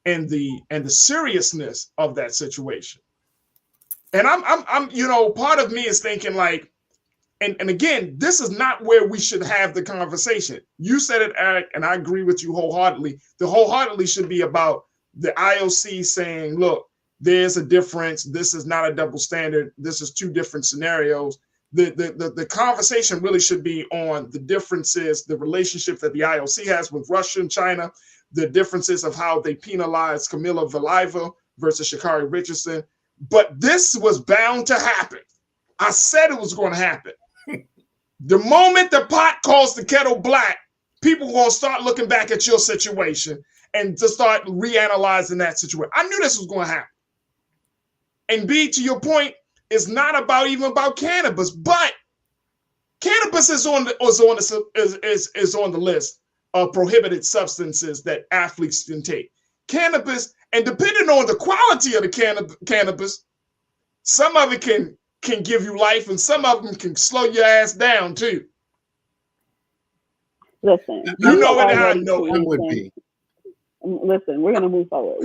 the seriousness of that situation. And I'm part of me is thinking like, and again, this is not where we should have the conversation. You said it, Eric, and I agree with you wholeheartedly. The wholeheartedly should be about the IOC saying, look, there's a difference. This is not a double standard. This is two different scenarios. The conversation really should be on the differences, the relationship that the IOC has with Russia and China, the differences of how they penalize Kamila Valieva versus Sha'Carri Richardson. But this was bound to happen. I said it was going to happen. The moment the pot calls the kettle black, people will start looking back at your situation and to start reanalyzing that situation. I knew this was going to happen. And B, to your point, it's not even about cannabis, but cannabis is on the list of prohibited substances that athletes can take. Cannabis, and depending on the quality of the cannabis, some of it can give you life, and some of them can slow your ass down too. Listen, you know it, I know it would be. Listen, we're gonna move forward.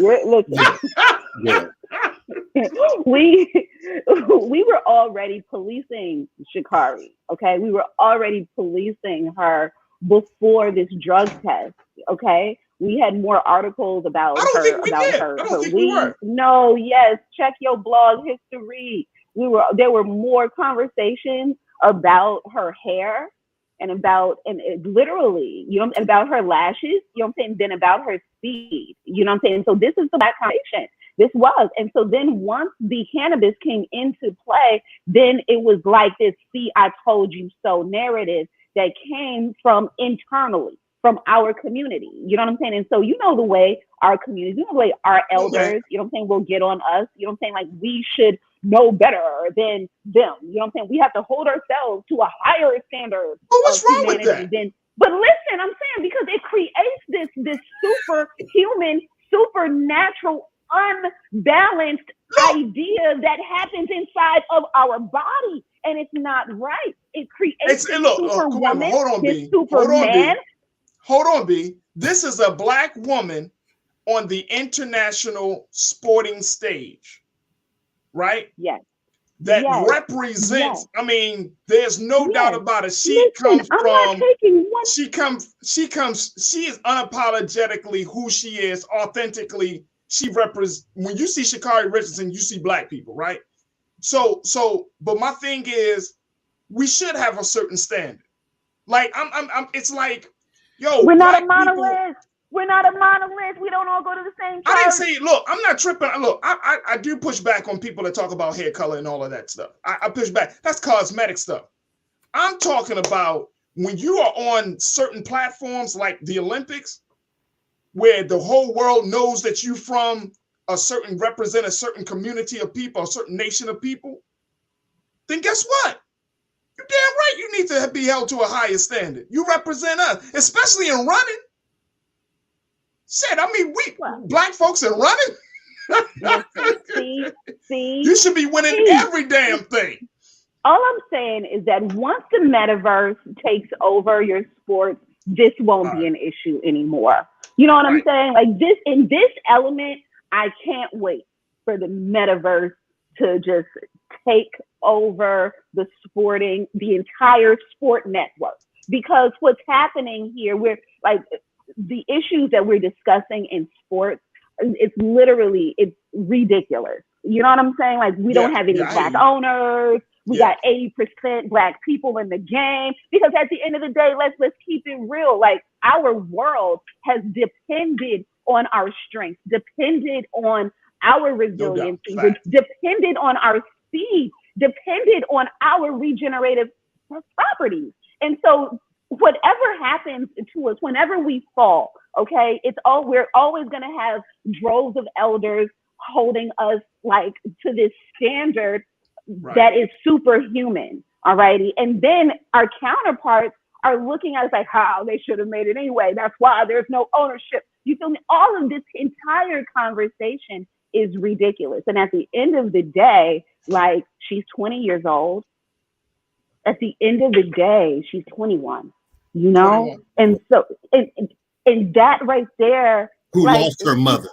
Yeah. we were already policing Sha'Carri, okay? We were already policing her before this drug test, okay? We had more articles about her weed. No, yes, check your blog history. There were more conversations about her hair and literally, about her lashes, you know what I'm saying, than about her speed, you know what I'm saying? So this is the black conversation. This was. And so then once the cannabis came into play, then it was like this, see, I told you so narrative that came from internally, from our community. You know what I'm saying? And so the way our community, the way our elders, you know what I'm saying, will get on us. You know what I'm saying? Like we should know better than them. You know what I'm saying? We have to hold ourselves to a higher standard. Well, what's wrong with that? But listen, I'm saying because it creates this superhuman, supernatural, unbalanced idea that happens inside of our body, and it's not right. It creates Superwoman, this Superman. Hold on, B. This is a black woman on the international sporting stage, right? Yes. That Yes. represents, Yes. I mean, there's no Yes. doubt about it. She Listen, comes I'm from, not taking one. she is unapologetically who she is, authentically. She represents, when you see Sha'Carri Richardson, you see black people, right? So, but my thing is, we should have a certain standard. Like, it's like, yo, we're not a black monolith. people, We're not a monolith. We don't all go to the same church. I didn't say, look, I'm not tripping. Look, I do push back on people that talk about hair color and all of that stuff. I push back. That's cosmetic stuff. I'm talking about when you are on certain platforms like the Olympics, where the whole world knows that you represent a certain community of people, a certain nation of people, then guess what? You're damn right you need to be held to a higher standard. You represent us, especially in running. Shit, I mean, black folks in running. See, you should be winning every damn thing. All I'm saying is that once the metaverse takes over your sports, this won't be an issue anymore. You know what I'm saying? Like in this element, I can't wait for the metaverse to just take over the entire sport network. Because what's happening here, we're like, the issues that we're discussing in sports, it's ridiculous. You know what I'm saying? Like, we don't have any black owners. We got 80% black people in the game. Because at the end of the day, let's keep it real. Like, our world has depended on our strength, depended on our resiliency, depended on our speed, depended on our regenerative properties. And so whatever happens to us, whenever we fall, okay, we're always going to have droves of elders holding us like to this standard that is superhuman. All righty. And then our counterparts are looking at us like, how they should have made it anyway. That's why there's no ownership. You feel me? All of this entire conversation is ridiculous. And at the end of the day, like, she's 20 years old. At the end of the day, she's 21, you know? 21. And so, and that right there. Who lost her mother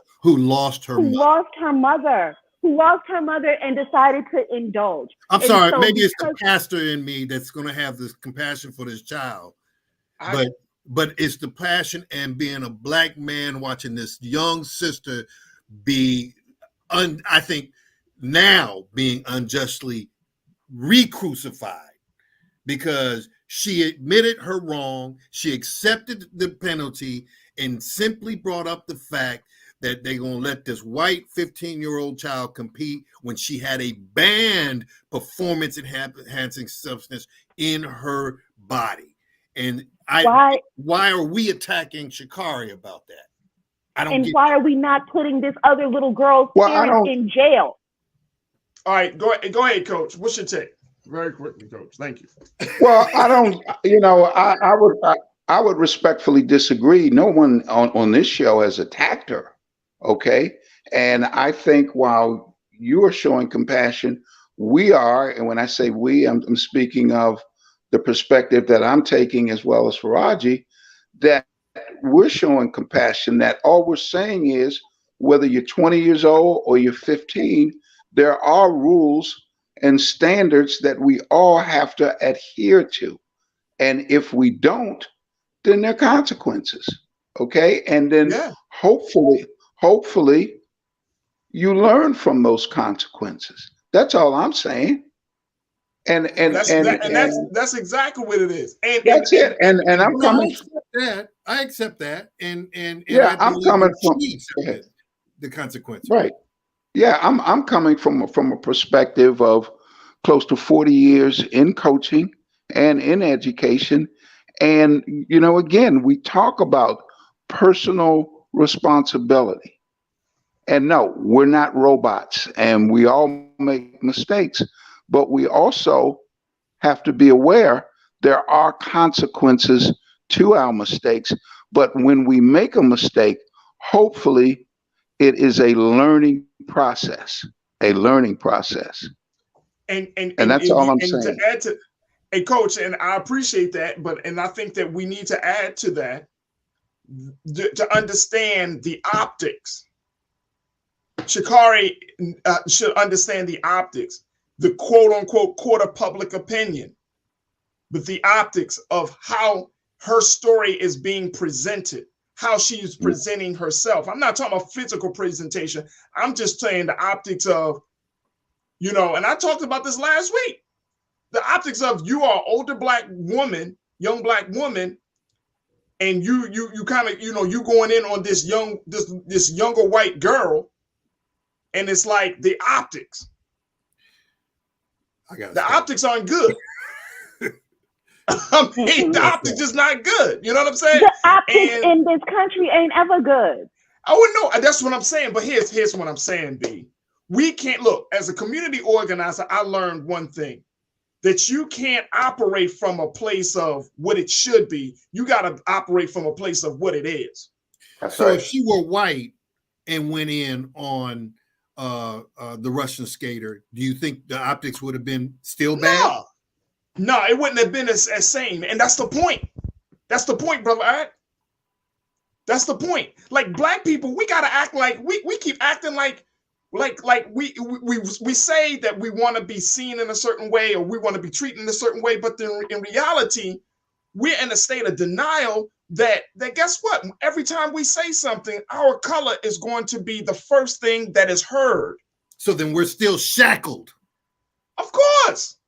and decided to indulge. I'm sorry, so maybe it's the pastor in me that's going to have this compassion for this child. But it's the passion and being a black man watching this young sister be, I think, now being unjustly re-crucified because she admitted her wrong. She accepted the penalty and simply brought up the fact that they're going to let this white 15-year-old child compete when she had a banned performance enhancing substance in her body. And why are we attacking Sha'Carri about that? Why are we not putting this other little girl's parents in jail? All right, go ahead, Coach. What's your take? Very quickly, Coach. Thank you. Well, I would respectfully disagree. No one on this show has attacked her. Okay. And I think while you are showing compassion, we are, and when I say we, I'm speaking of the perspective that I'm taking as well as Farajii, that we're showing compassion, that all we're saying is whether you're 20 years old or you're 15, there are rules and standards that we all have to adhere to. And if we don't, then there are consequences. Okay. And then hopefully you learn from those consequences. That's all I'm saying. And that's exactly what it is. And that's it. And I'm coming. I accept that. And I'm coming from the consequences. Right. Yeah, I'm coming from a perspective of close to 40 years in coaching and in education. And, again, we talk about personal responsibility. And no, we're not robots and we all make mistakes, but we also have to be aware there are consequences to our mistakes. But when we make a mistake, hopefully it is a learning process, And that's all I'm saying. To add to, Coach, and I appreciate that, and I think that we need to add to that to understand the optics. Sha'Carri should understand the optics, the quote unquote court of public opinion, but the optics of how her story is being presented, how she's presenting herself. I'm not talking about physical presentation. I'm just saying the optics of, you know, and I talked about this last week, the optics of you are an older black woman, young black woman, and you kind of, you know, you going in on this younger white girl, and it's like the optics. The optics aren't good. I mean, the optics is not good. You know what I'm saying? The optics in this country ain't ever good. Oh no, that's what I'm saying. But here's what I'm saying, B. We can't look, as a community organizer, I learned one thing, that you can't operate from a place of what it should be. You got to operate from a place of what it is. So if she were white and went in on the Russian skater, do you think the optics would have been still bad? No, it wouldn't have been as same. And that's the point. That's the point, brother. All right? That's the point. Like black people, we got to act like we keep acting like we say that we want to be seen in a certain way or we want to be treated in a certain way, but then in reality, we're in a state of denial that guess what? Every time we say something, our color is going to be the first thing that is heard. So then we're still shackled. Of course.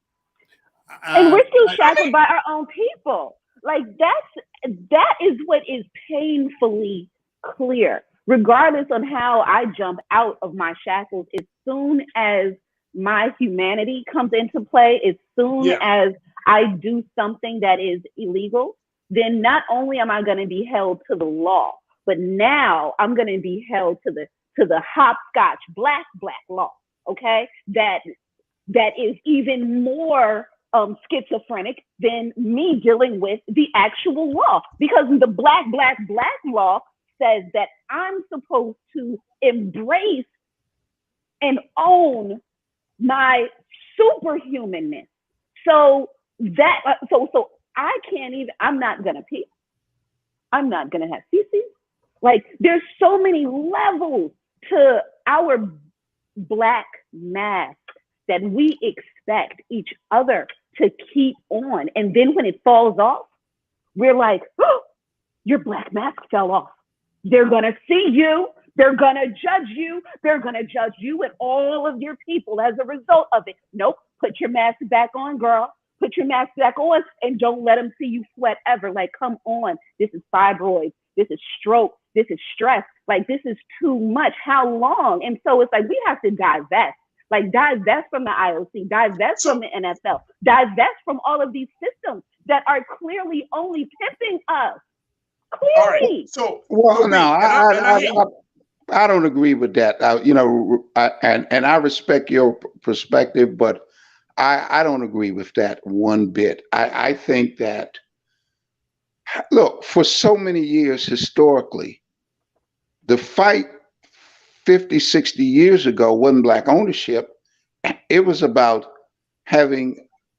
And we're still shackled by our own people. Like that is what is painfully clear. Regardless on how I jump out of my shackles, as soon as my humanity comes into play, as soon as I do something that is illegal, then not only am I going to be held to the law, but now I'm going to be held to the hopscotch black law. Okay, that is even more schizophrenic than me dealing with the actual law, because the black law says that I'm supposed to embrace and own my superhumanness. So that so I can't even. I'm not gonna pee. I'm not gonna have feces. Like there's so many levels to our black mask that we expect each other to keep on, and then when it falls off, we're like, oh, your black mask fell off. They're going to see you. They're going to judge you. They're going to judge you and all of your people as a result of it. Nope. Put your mask back on, girl. Put your mask back on and don't let them see you sweat ever. Like, come on. This is fibroids. This is stroke. This is stress. Like, this is too much. How long? And so it's like we have to divest. Like, divest from the IOC, divest from the NFL, divest from all of these systems that are clearly only pimping us. Clearly. All right. So, I don't agree with that. And I respect your perspective, but I don't agree with that one bit. I think that, look, for so many years historically, the fight 50, 60 years ago wasn't black ownership. It was about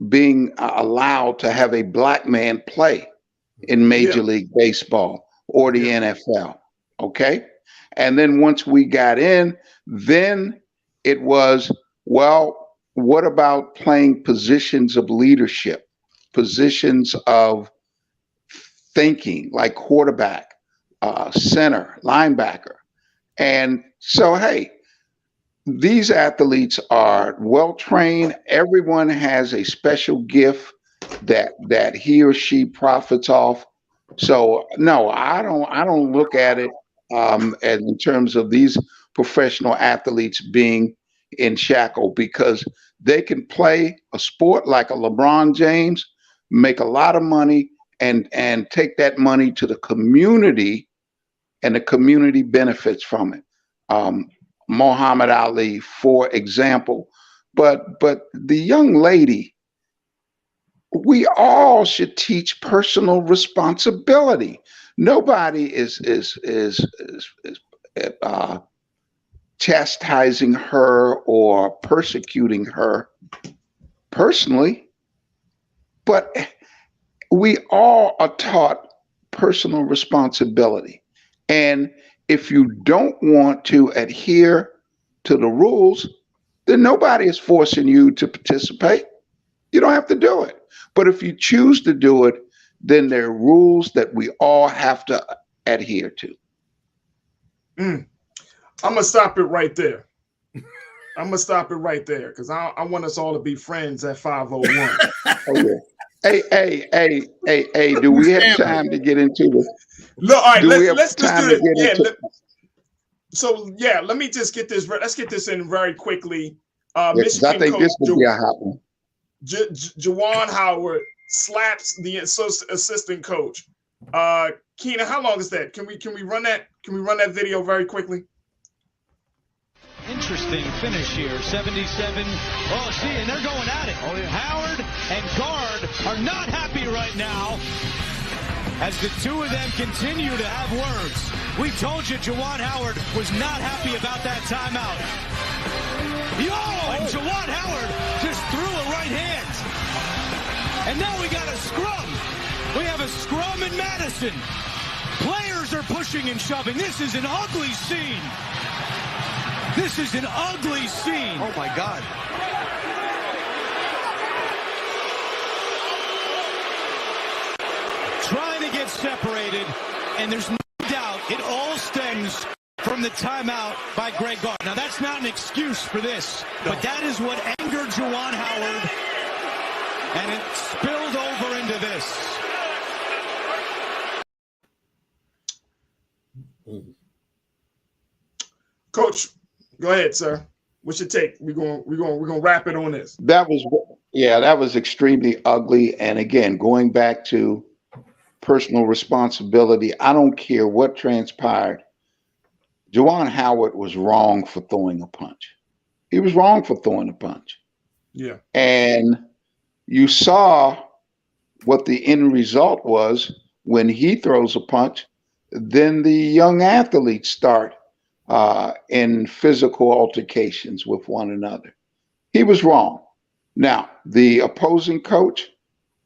being allowed to have a black man play in Major League Baseball or the NFL. Okay. And then once we got in, then it was, well, what about playing positions of leadership, positions of thinking, like quarterback, center, linebacker? And so, hey, these athletes are well trained. Everyone has a special gift that he or she profits off. So no, I don't look at it in terms of these professional athletes being in shackle, because they can play a sport like a LeBron James, make a lot of money, and take that money to the community, and the community benefits from it. Muhammad Ali, for example. But the young lady, we all should teach personal responsibility. Nobody is chastising her or persecuting her personally, but we all are taught personal responsibility. And if you don't want to adhere to the rules, then nobody is forcing you to participate. You don't have to do it. But if you choose to do it, then there are rules that we all have to adhere to. I'm going to stop it right there. Because I want us all to be friends at 501. Oh, yeah. Hey, do we have time to get into this? Look, all right, let's just do this. Let me just get this. Let's get this in very quickly. Michigan I think coach this would be a hot one. Juwan Howard slaps the assistant coach. Keena, how long is that? Can we run that? Can we run that video very quickly? Interesting finish here, 77. Oh, see, and they're going at it. Oh, yeah. Howard and Guard are not happy right now as the two of them continue to have words. We told you Juwan Howard was not happy about that timeout. And Juwan Howard just threw a right hand. And now we got a scrum. We have a scrum in Madison. Players are pushing and shoving. This is an ugly scene. This is an ugly scene. Oh, my God. Trying to get separated, and there's no doubt it all stems from the timeout by Greg Gard. Now, that's not an excuse for this, but that is what angered Juwan Howard, and it spilled over into this. Coach, go ahead, sir. What's your take? We're gonna wrap it on this. That was extremely ugly. And again, going back to personal responsibility, I don't care what transpired. Juwan Howard was wrong for throwing a punch. He was wrong for throwing a punch. Yeah. And you saw what the end result was when he throws a punch. Then the young athletes start in physical altercations with one another. He was wrong. Now, the opposing coach,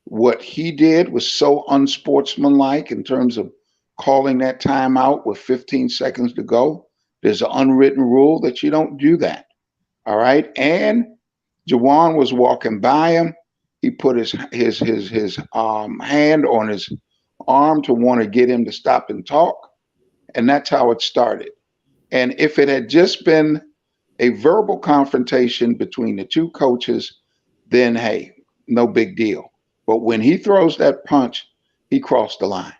what he did was so unsportsmanlike in terms of calling that timeout with 15 seconds to go. There's an unwritten rule that you don't do that. All right. And Juwan was walking by him. He put his hand on his arm to want to get him to stop and talk. And that's how it started. And if it had just been a verbal confrontation between the two coaches, then hey, no big deal. But when he throws that punch, he crossed the line.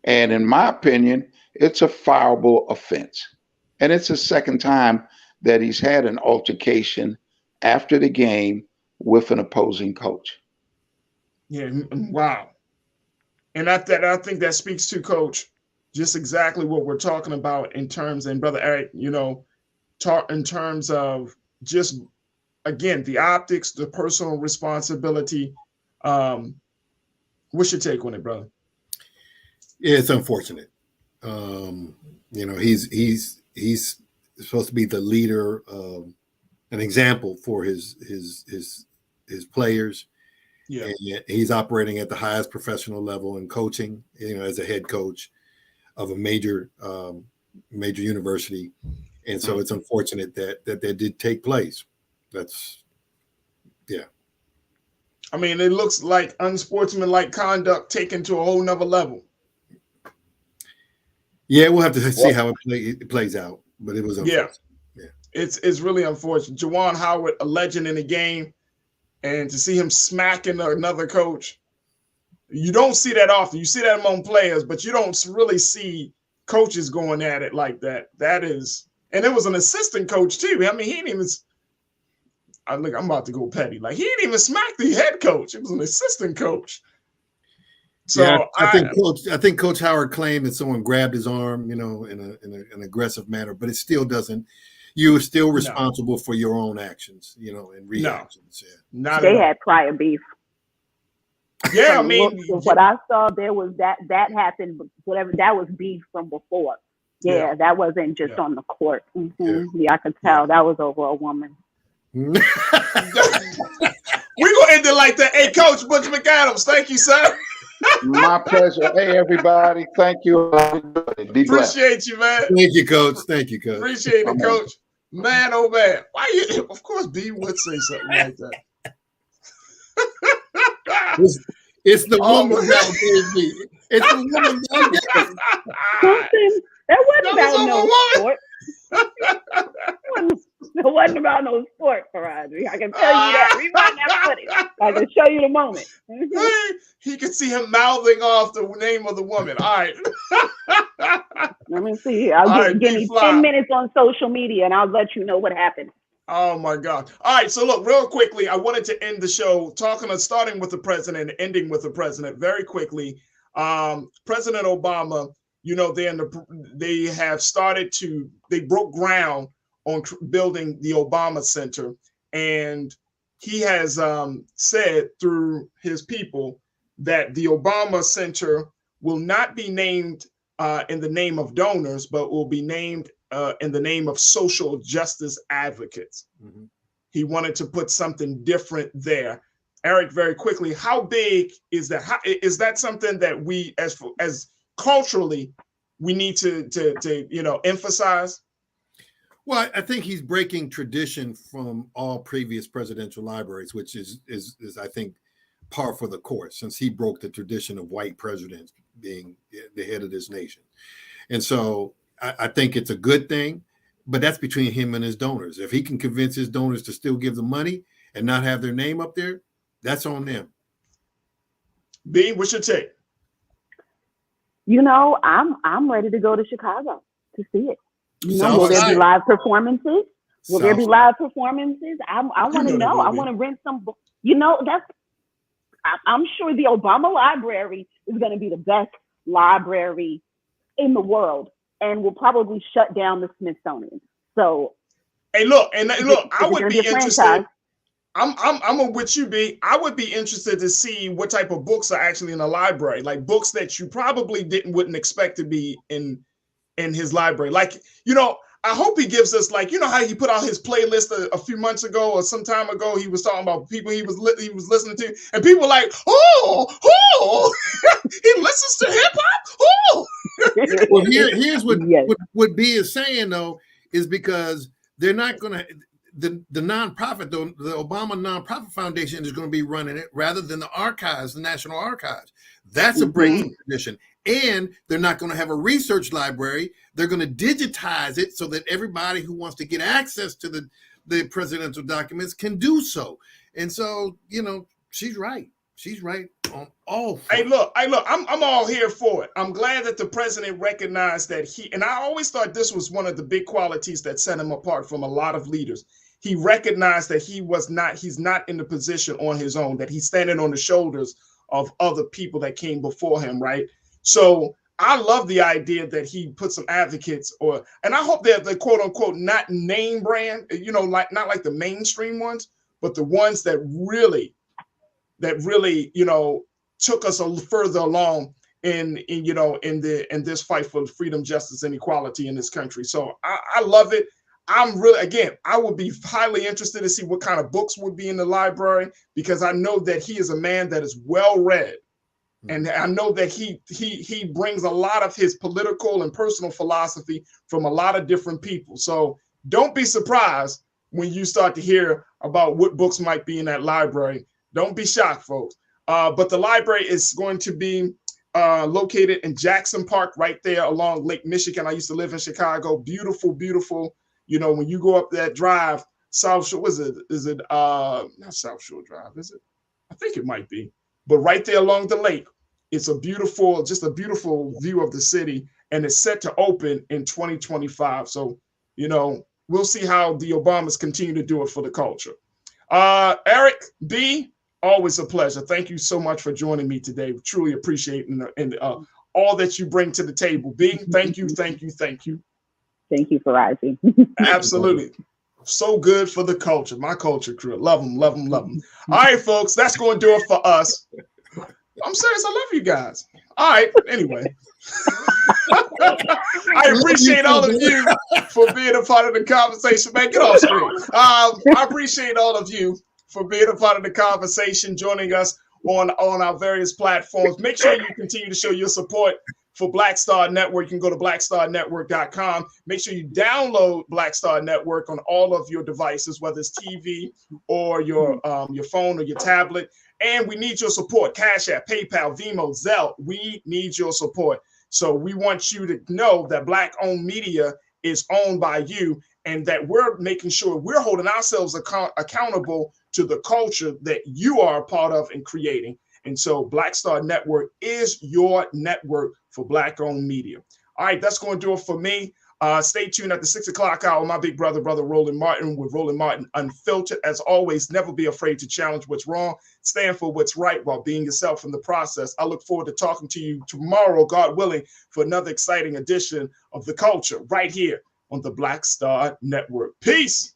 And in my opinion, it's a fireable offense. And it's the second time that he's had an altercation after the game with an opposing coach. Yeah, wow. And I think that speaks to, Coach, just exactly what we're talking about in terms, and Brother Eric, in terms of just, again, the optics, the personal responsibility. What's your take on it, brother? Yeah, it's unfortunate. He's supposed to be the leader, an example for his players. Yeah, and he's operating at the highest professional level in coaching. As a head coach of a major university, and so it's unfortunate that did take place. I mean, it looks like unsportsmanlike conduct taken to a whole nother level. Yeah, we'll have to see how it plays out, but it was unfortunate. Yeah. It's really unfortunate. Juwan Howard, a legend in the game, and to see him smacking another coach, you don't see that often. You see that among players, but you don't really see coaches going at it like that. And it was an assistant coach too. I mean, he didn't even. I'm about to go petty. Like, he didn't even smack the head coach. It was an assistant coach. So yeah, I think Coach Howard claimed that someone grabbed his arm, in an aggressive manner, but it still doesn't. You are still responsible for your own actions, and reactions. No. They had prior beef. Yeah, I mean, what I saw there was that happened. Whatever, that was beef from before. Yeah, that wasn't just on the court. Yeah, I could tell that was over a woman. We're gonna end it like that. Hey, Coach Butch McAdams, thank you, sir. My pleasure. Hey, everybody. Thank you. Be blessed. Appreciate you, man. Thank you, Coach. Thank you, Coach. Appreciate it, Coach. Man, oh man. Why you? Of course, B would say something like that. It's the woman that gave me. It's the woman that gave me. Something that wasn't about no sport. It wasn't about no sport, Farajii. I can tell you that. Rewind that footage. I can show you the moment. He could see him mouthing off the name of the woman. All right. Let me see. I'll give me 10 minutes on social media and I'll let you know what happened. Oh my God. All right. So look, real quickly, I wanted to end the show starting with the president and ending with the president very quickly. President Obama, you know, they broke ground on building the Obama Center. And he has said through his people that the Obama Center will not be named in the name of donors, but will be named in the name of social justice advocates. Mm-hmm. He wanted to put something different there. Eric, very quickly, how big is that? Is that something that we, as culturally, we need to emphasize? Well, I think he's breaking tradition from all previous presidential libraries, which is I think par for the course, since he broke the tradition of white presidents being the head of this nation. And so I think it's a good thing, but that's between him and his donors. If he can convince his donors to still give the money and not have their name up there, that's on them. B, what's your take? You know, I'm ready to go to Chicago to see it. You know, will there be live performances? Will there be live performances? I want to know. I want to rent some books. You know, I'm sure the Obama Library is going to be the best library in the world, and will probably shut down the Smithsonian. So, hey, look, I would be interested. I'm with you, B. I would be interested to see what type of books are actually in the library, like books that you probably wouldn't expect to be in his library. Like, you know, I hope he gives us, like, you know how he put out his playlist a few months ago or some time ago. He was talking about people he was listening to, and people were like, oh, he listens to hip hop. Oh, well, here's what B is saying though, is because they're not going to. The nonprofit, the Obama Nonprofit Foundation is going to be running it rather than the archives, the National Archives. That's a breaking tradition. And they're not going to have a research library. They're going to digitize it so that everybody who wants to get access to the presidential documents can do so. And so, you know, she's right. She's right on all fronts. Hey, look, I'm all here for it. I'm glad that the president recognized that and I always thought this was one of the big qualities that set him apart from a lot of leaders. He recognized that he's not in the position on his own, that he's standing on the shoulders of other people that came before him, right? So I love the idea that he put some advocates and I hope that the quote unquote, not name brand, you know, like not like the mainstream ones, but the ones that really, you know, took us a further along in this fight for freedom, justice, and equality in this country. So I love it. I would be highly interested to see what kind of books would be in the library, because I know that he is a man that is well read. And I know that he brings a lot of his political and personal philosophy from a lot of different people. So don't be surprised when you start to hear about what books might be in that library. Don't be shocked, folks. But the library is going to be located in Jackson Park, right there along Lake Michigan. I used to live in Chicago. Beautiful, beautiful. You know, when you go up that drive, South Shore, is it not South Shore Drive, is it? I think it might be. But right there along the lake, it's just a beautiful view of the city, and it's set to open in 2025. So, you know, we'll see how the Obamas continue to do it for the culture. Eric, B, always a pleasure. Thank you so much for joining me today. Truly appreciate and all that you bring to the table. B, thank you. Thank you, Farajii. Absolutely. So good for the culture. My culture crew. Love them, love them, love them. All right, folks, that's going to do it for us. I'm serious. I love you guys. All right. Anyway, I appreciate all of you for being a part of the conversation. Man, get off screen. I appreciate all of you for being a part of the conversation, joining us on our various platforms. Make sure you continue to show your support for Black Star Network. You can go to blackstarnetwork.com. Make sure you download Black Star Network on all of your devices, whether it's TV or your phone or your tablet. And we need your support. Cash App, PayPal, Venmo, Zelle. We need your support. So we want you to know that Black-owned media is owned by you, and that we're making sure we're holding ourselves accountable to the culture that you are a part of and creating. And so Black Star Network is your network for Black-owned media. All right, that's going to do it for me. Stay tuned at the 6 o'clock hour. My big brother Roland Martin, with Roland Martin Unfiltered. As always, never be afraid to challenge what's wrong. Stand for what's right while being yourself in the process. I look forward to talking to you tomorrow, God willing, for another exciting edition of The Culture right here on the Black Star Network. Peace.